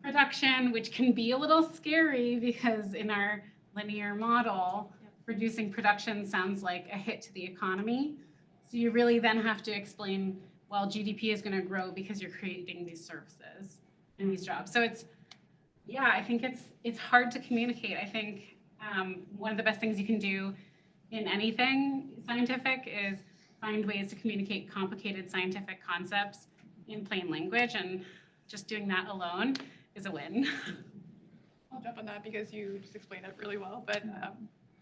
production, which can be a little scary because in our linear model, reducing production sounds like a hit to the economy. So you really then have to explain, well, GDP is going to grow because you're creating these services and these jobs. So it's, yeah, I think it's hard to communicate. I think one of the best things you can do in anything scientific is find ways to communicate complicated scientific concepts in plain language, and just doing that alone is a win. I'll jump on that because you just explained it really well, but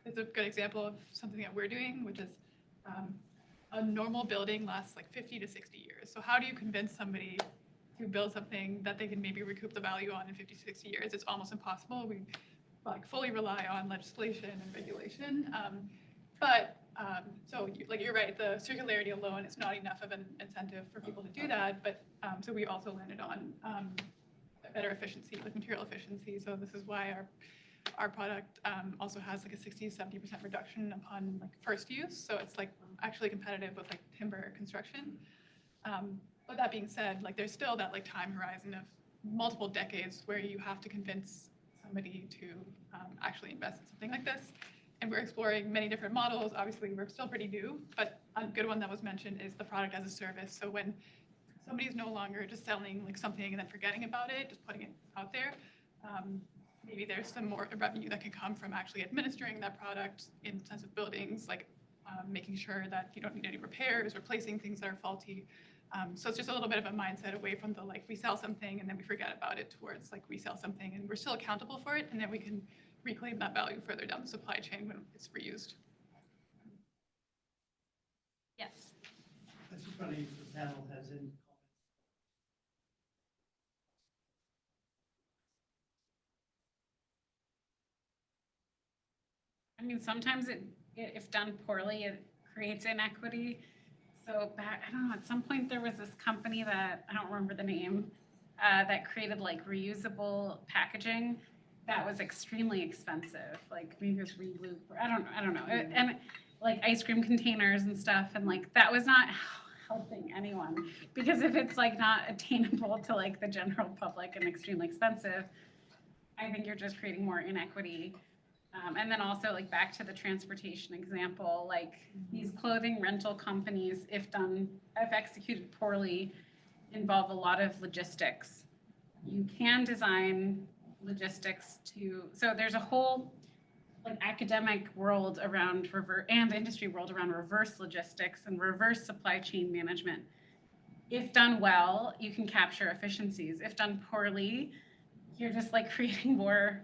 it's a good example of something that we're doing, which is a normal building lasts like 50 to 60 years. So how do you convince somebody to build something that they can maybe recoup the value on in 50 to 60 years? It's almost impossible. We like fully rely on legislation and regulation. Like you're right, the circularity alone is not enough of an incentive for people to do that. But so we also landed on better efficiency, like material efficiency. So this is why our product also has like a 60 to 70% reduction upon like first use. So it's like actually competitive with like timber construction. But that being said, like there's still that like time horizon of multiple decades where you have to convince somebody to actually invest in something like this. And we're exploring many different models. Obviously, we're still pretty new, but a good one that was mentioned is the product as a service. So when somebody's no longer just selling like something and then forgetting about it, just putting it out there, maybe there's some more revenue that can come from actually administering that product in the sense of buildings, like making sure that you don't need any repairs, replacing things that are faulty. So it's just a little bit of a mindset away from the like we sell something and then we forget about it towards like we sell something and we're still accountable for it, and then we can reclaim that value further down the supply chain when it's reused. Yes. I was just wondering if the panel has any comments. I mean, sometimes if done poorly, it creates inequity. So I don't know, at some point there was this company that, I don't remember the name, that created like reusable packaging that was extremely expensive. Like maybe it was Reloop, or I don't know. And like ice cream containers and stuff. And like, that was not helping anyone, because if it's like not attainable to like the general public and extremely expensive, I think you're just creating more inequity. And then also like back to the transportation example, like these clothing rental companies, if executed poorly, involve a lot of logistics. You can design logistics so there's a whole like academic world around and industry world around reverse logistics and reverse supply chain management. If done well, you can capture efficiencies. If done poorly, you're just like creating more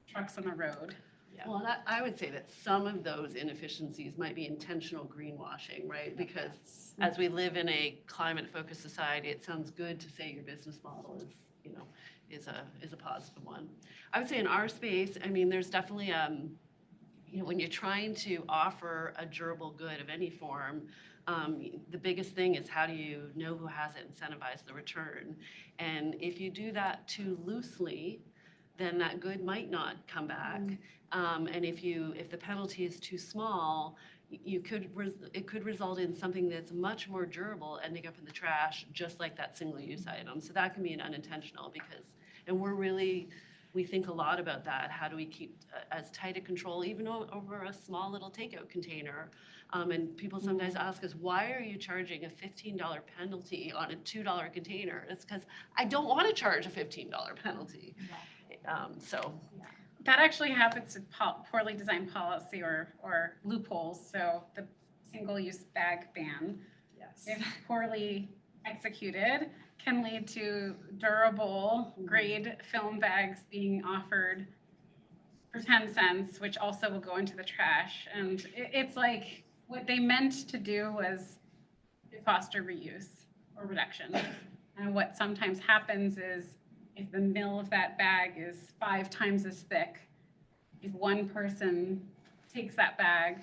trucks on the road. Yeah. Well, I would say that some of those inefficiencies might be intentional greenwashing, right? Because as we live in a climate-focused society, it sounds good to say your business model is a positive one. I would say in our space, I mean, there's definitely when you're trying to offer a durable good of any form, the biggest thing is how do you know who has it, incentivize the return, and if you do that too loosely, then that good might not come back. And if the penalty is too small, it could result in something that's much more durable ending up in the trash, just like that single-use item. So that can be an unintentional and we think a lot about that. How do we keep as tight a control, even over a small little takeout container? And people sometimes ask us, why are you charging a $15 penalty on a $2 container? It's because I don't want to charge a $15 penalty. That actually happens with poorly designed policy or loopholes. So the single-use bag ban, if poorly executed, can lead to durable grade film bags being offered for 10 cents, which also will go into the trash. And it's like what they meant to do was foster reuse or reduction. And what sometimes happens is if the mill of that bag is 5 times as thick, if one person takes that bag,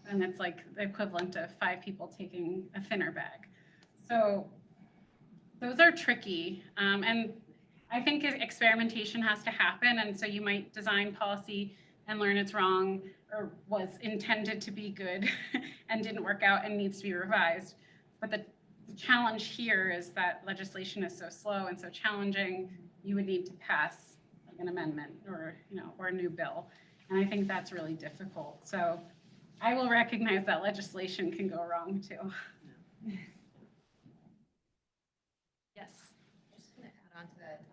then it's like the equivalent of 5 people taking a thinner bag. So those are tricky. And I think experimentation has to happen. And so you might design policy and learn it's wrong or was intended to be good and didn't work out and needs to be revised. But the challenge here is that legislation is so slow and so challenging, you would need to pass like an amendment or a new bill. And I think that's really difficult. So I will recognize that legislation can go wrong too. Yes. I'm just going to add on to that.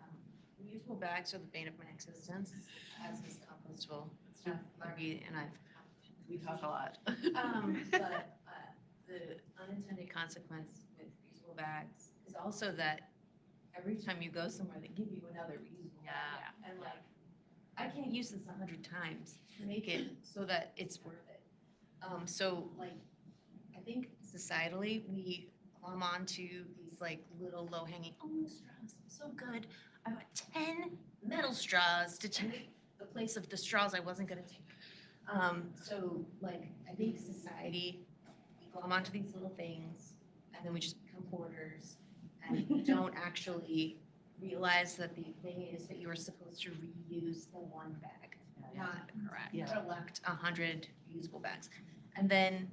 Reusable bags are the bane of my existence, as is compostable. Margie and We talk a lot. But the unintended consequence with reusable bags is also that every time you go somewhere, they give you another reusable And like, I can't use this 100 times to make it so that it's worth it. So like, I think societally, we glom onto these like little low-hanging, oh, straws, so good. I want 10 metal straws to take the place of the straws I wasn't gonna take. So like, I think society, we glom onto these little things, and then we just become hoarders, and we don't actually realize that the thing is that you are supposed to reuse the one bag, not collect 100 reusable bags. And then,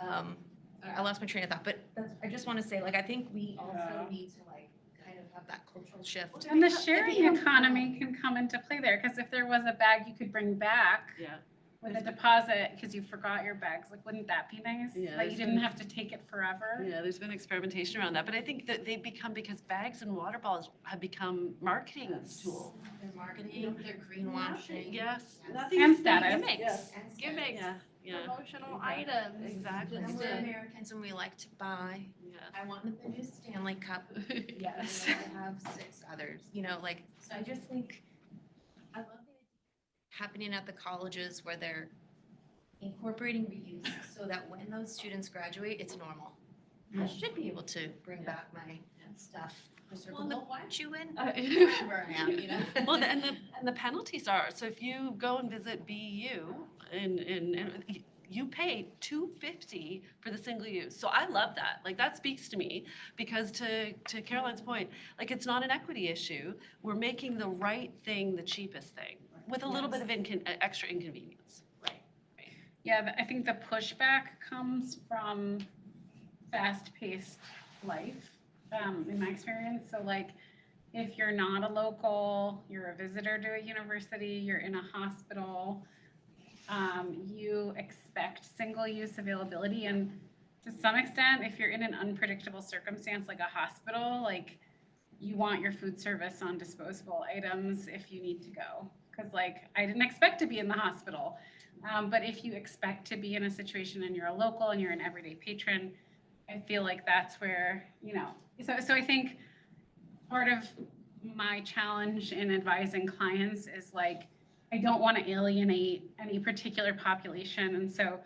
I lost my train of thought, but I just want to say, like, I think we also need to like kind of have that cultural shift. And the sharing economy can come into play there, because if there was a bag you could bring back with a deposit because you forgot your bags, like, wouldn't that be nice? Yeah, Like, you didn't have to take it forever. Yeah, there's been experimentation around that, but I think that they've become, because bags and water bottles have become marketing tools. They're marketing, they're greenwashing. Yes. And status. Gimmicks. And Gimmicks. Yeah. Promotional items. Exactly. And we're Americans and we like to buy. Yeah. I want the new Stanley Cup. Yes. And I have 6 others, you know, like, so I just think, I love the happening at the colleges where they're incorporating reuse so that when those students graduate, it's normal. I should be able to bring back my stuff. Recirclable. Why aren't you in wherever I am, you know? Well, and the penalties are, so if you go and visit BU and you pay $250 for the single use. So I love that. Like, that speaks to me, because to Caroline's point, like, it's not an equity issue. We're making the right thing the cheapest thing with a little bit of extra inconvenience. Yeah, I think the pushback comes from fast-paced life, in my experience. So like, if you're not a local, you're a visitor to a university, you're in a hospital, you expect single-use availability. And to some extent, if you're in an unpredictable circumstance like a hospital, like, you want your food service on disposable items if you need to go. Because like, I didn't expect to be in the hospital. But if you expect to be in a situation and you're a local and you're an everyday patron, I feel like that's where, you know, so I think part of my challenge in advising clients is like, I don't want to alienate any particular population. And so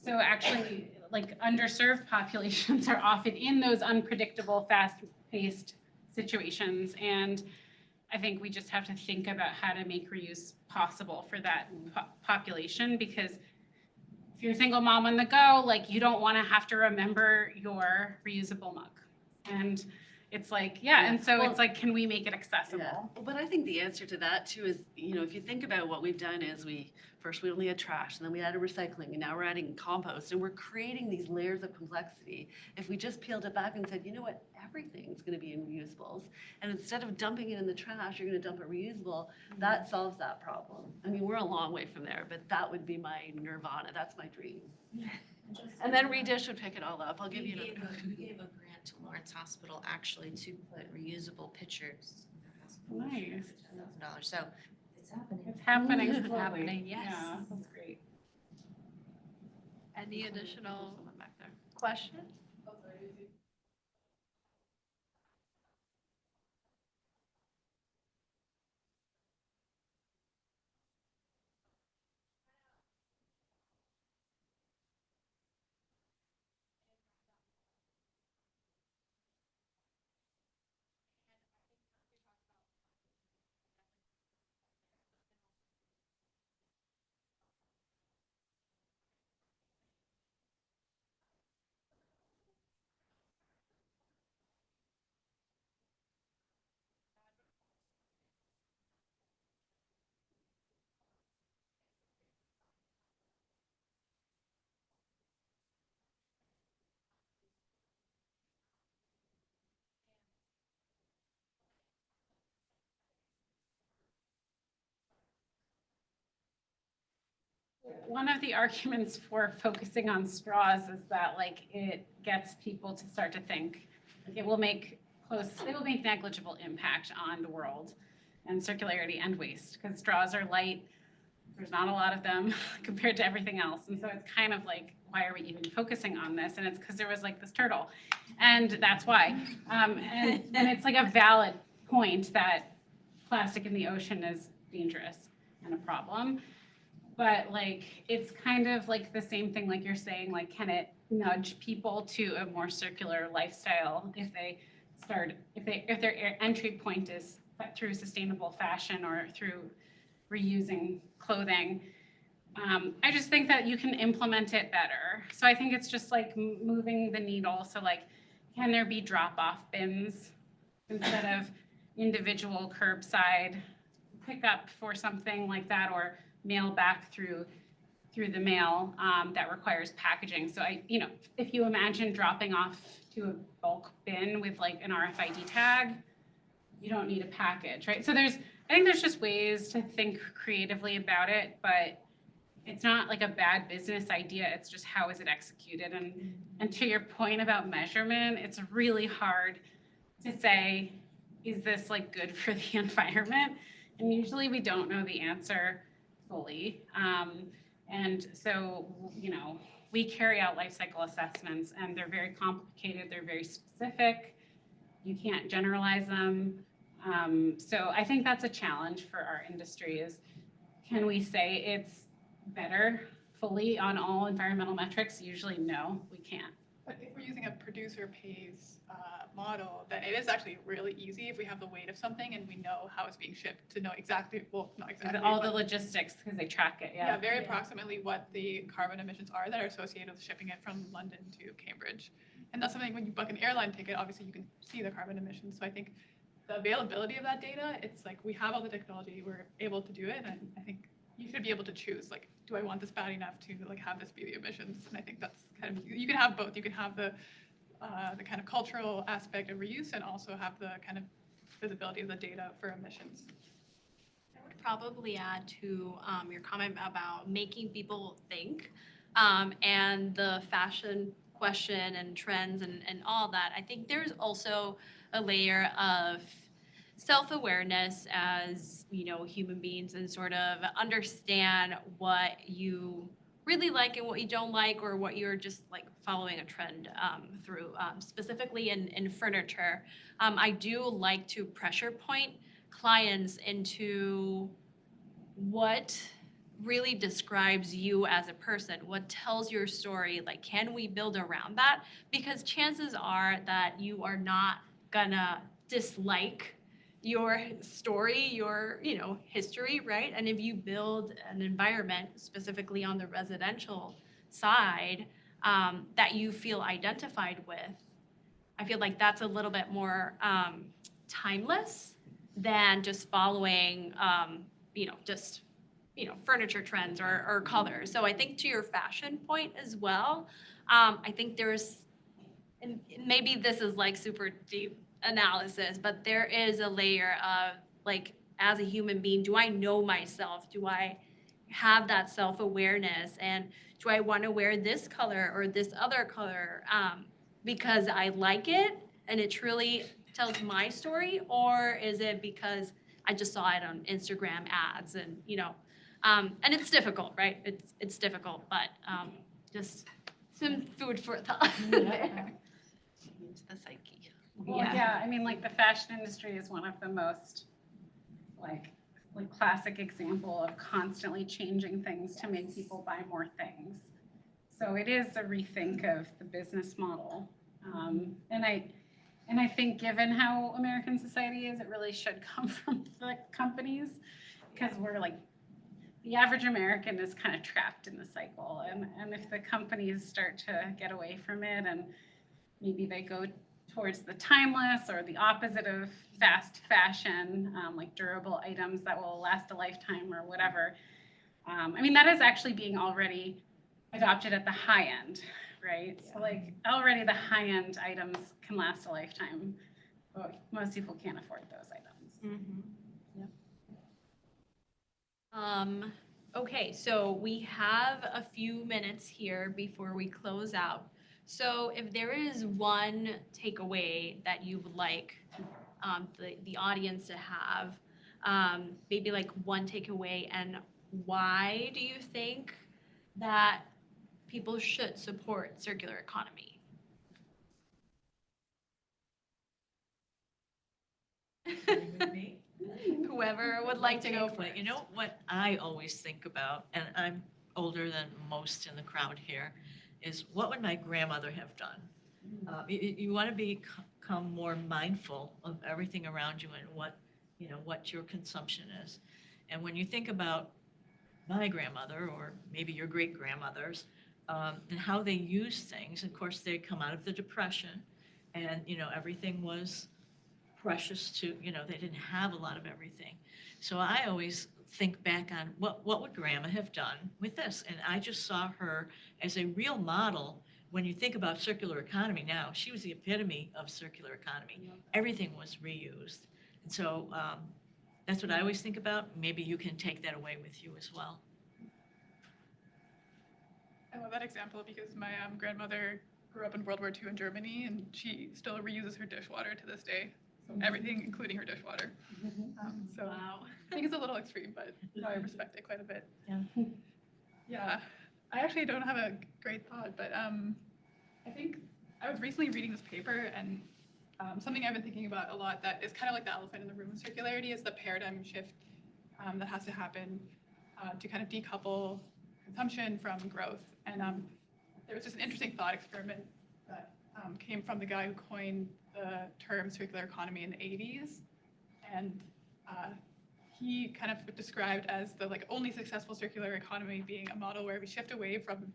actually, like, underserved populations are often in those unpredictable, fast-paced situations. And I think we just have to think about how to make reuse possible for that population, because if you're a single mom on the go, like, you don't want to have to remember your reusable mug. And it's like, and so it's like, can we make it accessible? Yeah. But I think the answer to that too is, you know, if you think about what we've done is we only had trash, and then we added recycling, and now we're adding compost, and we're creating these layers of complexity. If we just peeled it back and said, you know what, everything's going to be in reusables, and instead of dumping it in the trash, you're going to dump it reusable, that solves that problem. I mean, we're a long way from there, but that would be my nirvana. That's my dream. And then Redish would pick it all up. I'll give you We gave a grant to Lawrence Hospital actually to put reusable pitchers in their hospital. Nice. $10,000. So it's happening. It's happening It's slowly. happening, yes. Yeah, that's great. Any additional questions? One of the arguments for focusing on straws is that, like, it gets people to start to think. Like, it will make negligible impact on the world and circularity and waste, because straws are light. There's not a lot of them compared to everything else. And so it's kind of like, why are we even focusing on this? And it's because there was like this turtle, and that's why. And it's like a valid point that plastic in the ocean is dangerous and a problem. But like, it's kind of like the same thing, like you're saying, like, can it nudge people to a more circular lifestyle if their entry point is through sustainable fashion or through reusing clothing? I just think that you can implement it better. So I think it's just like moving the needle. So like, can there be drop-off bins instead of individual curbside pickup for something like that, or mail back through the mail that requires packaging? So if you imagine dropping off to a bulk bin with like an RFID tag, you don't need a package, right? So I think there's just ways to think creatively about it, but it's not like a bad business idea. It's just how is it executed? And to your point about measurement, it's really hard to say, is this like good for the environment? And usually we don't know the answer fully. And so, we carry out life cycle assessments, and they're very complicated. They're very specific. You can't generalize them. So I think that's a challenge for our industry is, can we say it's better fully on all environmental metrics? Usually, no, we can't. But if we're using a producer pays model, then it is actually really easy if we have the weight of something and we know how it's being shipped to know exactly, well, not exactly. All the logistics, because they track it, Yeah, very approximately what the carbon emissions are that are associated with shipping it from London to Cambridge. And that's something when you book an airline ticket, obviously you can see the carbon emissions. So I think the availability of that data, it's like we have all the technology, we're able to do it. And I think you should be able to choose, like, do I want this bad enough to like have this be the emissions? And I think that's kind of, you can have both. You can have the kind of cultural aspect of reuse and also have the kind of visibility of the data for emissions. I would probably add to your comment about making people think and the fashion question and trends and all that. I think there's also a layer of self-awareness as, human beings, and sort of understand what you really like and what you don't like, or what you're just like following a trend through, specifically in furniture. I do like to pressure point clients into what really describes you as a person, what tells your story, like, can we build around that? Because chances are that you are not gonna dislike your story, your history, right? And if you build an environment specifically on the residential side that you feel identified with, I feel like that's a little bit more timeless than just following furniture trends or colors. So I think to your fashion point as well, I think there's, and maybe this is like super deep analysis, but there is a layer of like, as a human being, do I know myself? Do I have that self-awareness? And do I want to wear this color or this other color because I like it and it truly tells my story? Or is it because I just saw it on Instagram ads and, and it's difficult, right? It's difficult, but just some food for thought there. Into the psyche. Well, yeah, I mean, like the fashion industry is one of the most like classic example of constantly changing things to make people buy more things. So it is a rethink of the business model. And I think given how American society is, it really should come from the companies, because we're like, the average American is kind of trapped in the cycle. And if the companies start to get away from it and maybe they go towards the timeless or the opposite of fast fashion, like durable items that will last a lifetime or whatever. I mean, that is actually being already adopted at the high end, right? Yeah. So like already the high end items can last a lifetime, but most people can't afford those items. Mm-hmm. Yep. Okay, so we have a few minutes here before we close out. So if there is one takeaway that you would like the audience to have, maybe like one takeaway, and why do you think that people should support circular economy? Agreeing with me? Whoever would like to go But first. you know what I always think about, and I'm older than most in the crowd here, is what would my grandmother have done? You want to become more mindful of everything around you and what your consumption is. And when you think about my grandmother, or maybe your great grandmothers, and how they use things, of course, they come out of the Depression, and everything was precious to, they didn't have a lot of everything. So I always think back on what would grandma have done with this? And I just saw her as a real model. When you think about circular economy now, she was the epitome of circular economy. Everything was reused. And so that's what I always think about. Maybe you can take that away with you as well. I love that example because my grandmother grew up in World War II in Germany, and she still reuses her dishwater to this day. So everything, including her dishwater. So Wow. I think it's a little extreme, but I respect it quite a bit. Yeah. Yeah, I actually don't have a great thought, but I think I was recently reading this paper, and something I've been thinking about a lot that is kind of like the elephant in the room with circularity is the paradigm shift that has to happen to kind of decouple consumption from growth. And there was just an interesting thought experiment that came from the guy who coined the term circular economy in the 80s. And he kind of described as the only successful circular economy being a model where we shift away from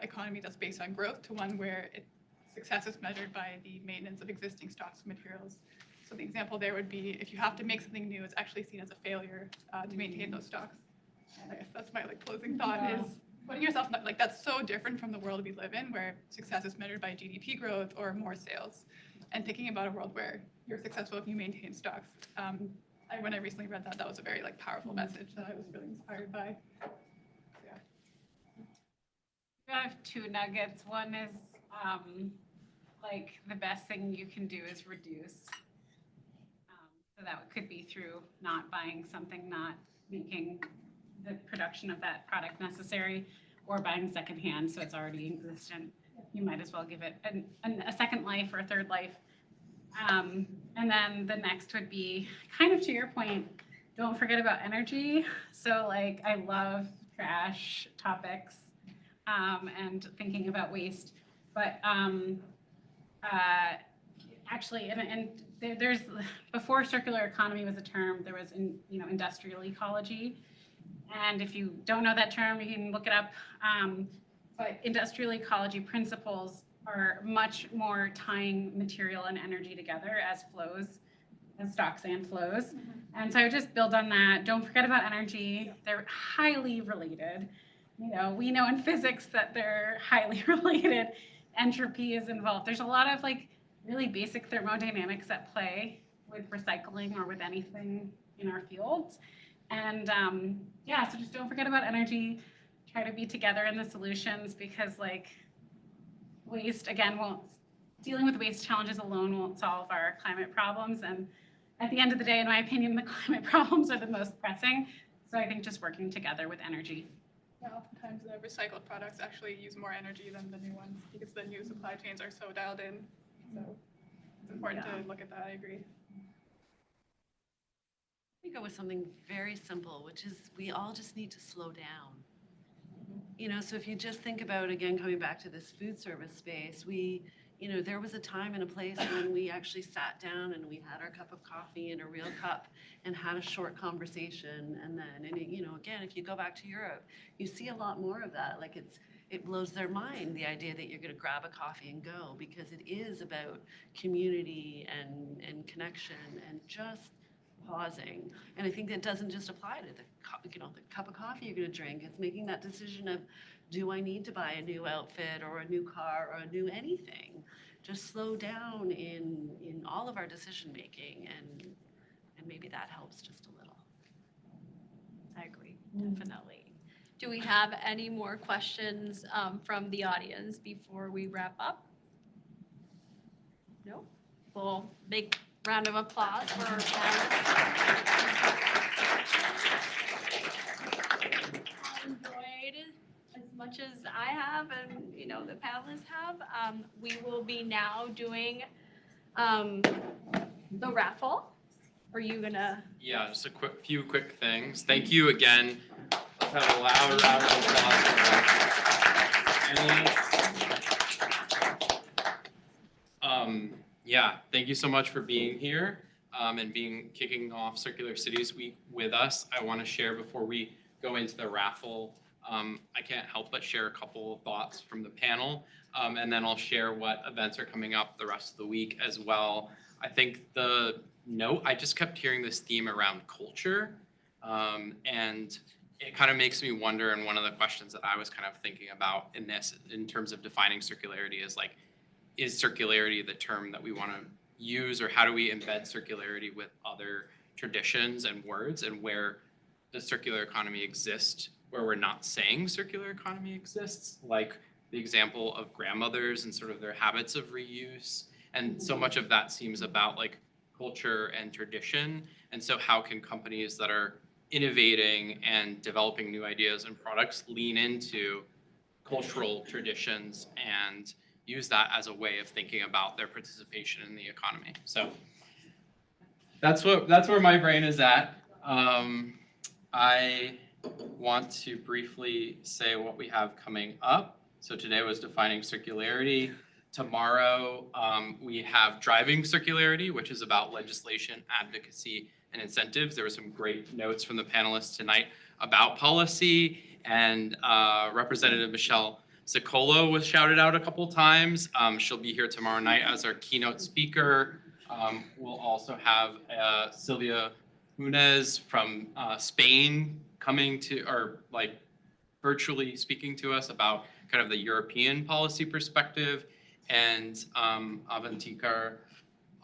economy that's based on growth to one where success is measured by the maintenance of existing stocks of materials. So the example there would be if you have to make something new, it's actually seen as a failure to maintain those stocks. And I guess that's my closing thought is putting yourself that's so different from the world we live in where success is measured by GDP growth or more sales, and thinking about a world where you're successful if you maintain stocks. When I recently read that was a very powerful message that I was really inspired by. Yeah. I have two nuggets. One is the best thing you can do is reduce. So that could be through not buying something, not making the production of that product necessary, or buying secondhand so it's already existent. You might as well give it a second life or a third life. And then the next would be kind of to your point, don't forget about energy. So I love trash topics and thinking about waste, but actually, and there's before circular economy was a term, there was industrial ecology. And if you don't know that term, you can look it up. But industrial ecology principles are much more tying material and energy together as flows, as stocks and flows. And so I would just build on that. Don't forget about energy. They're highly related. We know in physics that they're highly related. Entropy is involved. There's a lot of really basic thermodynamics at play with recycling or with anything in our fields. And so just don't forget about energy. Try to be together in the solutions because waste, again, dealing with waste challenges alone won't solve our climate problems. And at the end of the day, in my opinion, the climate problems are the most pressing. So I think just working together with energy. Yeah, oftentimes the recycled products actually use more energy than the new ones because the new supply chains are so dialed in. So it's important to look at that, I agree. I think it was something very simple, which is we all just need to slow down. So if you just think about, again, coming back to this food service space, there was a time and a place when we actually sat down and we had our cup of coffee in a real cup and had a short conversation. And again, if you go back to Europe, you see a lot more of that. It blows their mind, the idea that you're going to grab a coffee and go, because it is about community and connection and just pausing. And I think that doesn't just apply to the cup of coffee you're going to drink. It's making that decision of, do I need to buy a new outfit or a new car or a new anything? Just slow down in all of our decision making, and maybe that helps just a little. I agree, definitely. Do we have any more questions from the audience before we wrap up? No? Well, big round of applause for our panelists. I enjoyed as much as I have and the panelists have. We will be now doing the raffle. are you gonna? Yeah, just a few quick things. Thank you again. Let's have a loud round of applause for Panelists. Yeah, thank you so much for being here and kicking off Circular Cities Week with us. I want to share before we go into the raffle. I can't help but share a couple of thoughts from the panel, and then I'll share what events are coming up the rest of the week as well. I think I just kept hearing this theme around culture, and it kind of makes me wonder, and one of the questions that I was kind of thinking about in terms of defining circularity is like, is circularity the term that we want to use, or how do we embed circularity with other traditions and words, and where does circular economy exist where we're not saying circular economy exists, like the example of grandmothers and sort of their habits of reuse. And so much of that seems about like culture and tradition. And so how can companies that are innovating and developing new ideas and products lean into cultural traditions and use that as a way of thinking about their participation in the economy? So that's where my brain is at. I want to briefly say what we have coming up. So today was defining circularity. Tomorrow, we have driving circularity, which is about legislation, advocacy, and incentives. There were some great notes from the panelists tonight about policy, and Representative Michelle Sicolo was shouted out a couple times. She'll be here tomorrow night as our keynote speaker. We'll also have Silvia Munez from Spain coming to, or like virtually speaking to us about kind of the European policy perspective, and Avantikar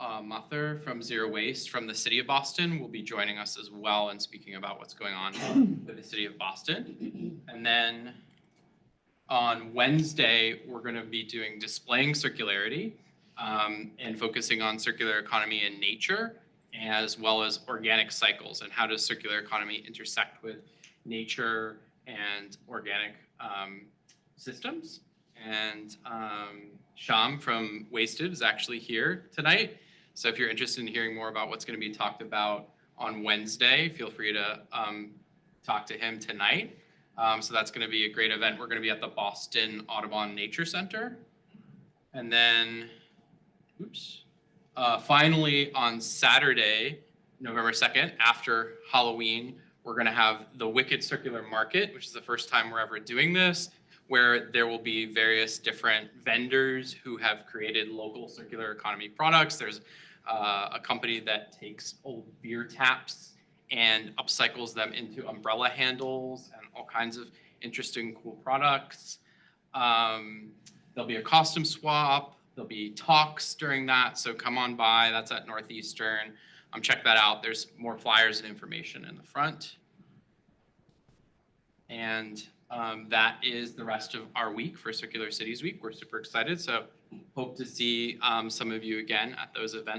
Mathur from Zero Waste from the city of Boston will be joining us as well and speaking about what's going on with the city of Boston. And then on Wednesday, we're going to be displaying circularity and focusing on circular economy and nature, as well as organic cycles, and how does circular economy intersect with nature and organic systems. And Sham from Wasted is actually here tonight. So if you're interested in hearing more about what's going to be talked about on Wednesday, feel free to talk to him tonight. So that's going to be a great event. We're going to be at the Boston Audubon Nature Center. And then, finally on Saturday, November 2nd, after Halloween, we're going to have the Wicked Circular Market, which is the first time we're ever doing this, where there will be various different vendors who have created local circular economy products. There's a company that takes old beer taps and upcycles them into umbrella handles and all kinds of interesting, cool products. There'll be a costume swap. There'll be talks during that, so come on by. That's at Northeastern. Check that out. There's more flyers and information in the front. And that is the rest of our week for Circular Cities Week. We're super excited, so hope to see some of you again at those events.